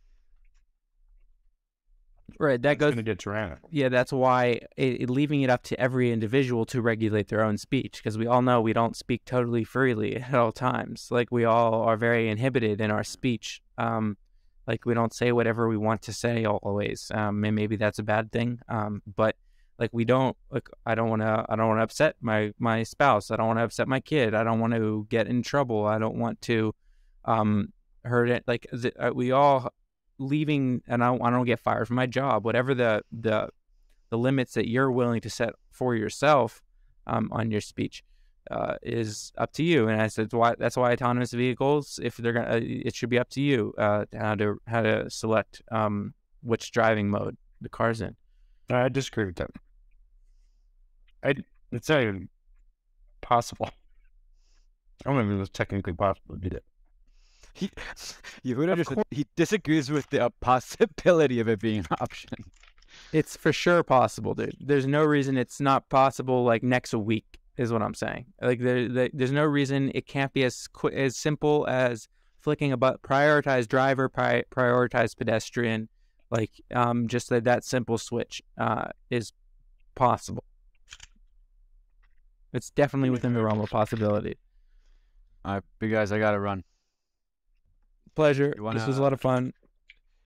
Right. That It's goes. gonna get tyrannical. Yeah, that's why leaving it up to every individual to regulate their own speech, because we all know we don't speak totally freely at all times. Like we all are very inhibited in our speech. Like we don't say whatever we want to say always. And maybe that's a bad thing. But like we don't like I don't want to upset my spouse. I don't want to upset my kid. I don't want to get in trouble. I don't want to hurt it. Like we all leaving, and I don't get fired from my job. Whatever the limits that you're willing to set for yourself on your speech is up to you. And I said that's why autonomous vehicles, if they're gonna, it should be up to you how to select which driving mode the car's in. I disagree with that. It's not even possible. I don't even know if it's technically possible to do that. Yehuda just said he disagrees with the possibility of it being an option. It's for sure possible, dude. There's no reason it's not possible. Like next week is what I'm saying. Like there's no reason it can't be as simple as flicking a button. Prioritize driver, prioritize pedestrian. Like just that simple switch is possible. It's definitely within the realm of possibility. All right, big guys, I gotta run. Pleasure. This was a lot of fun.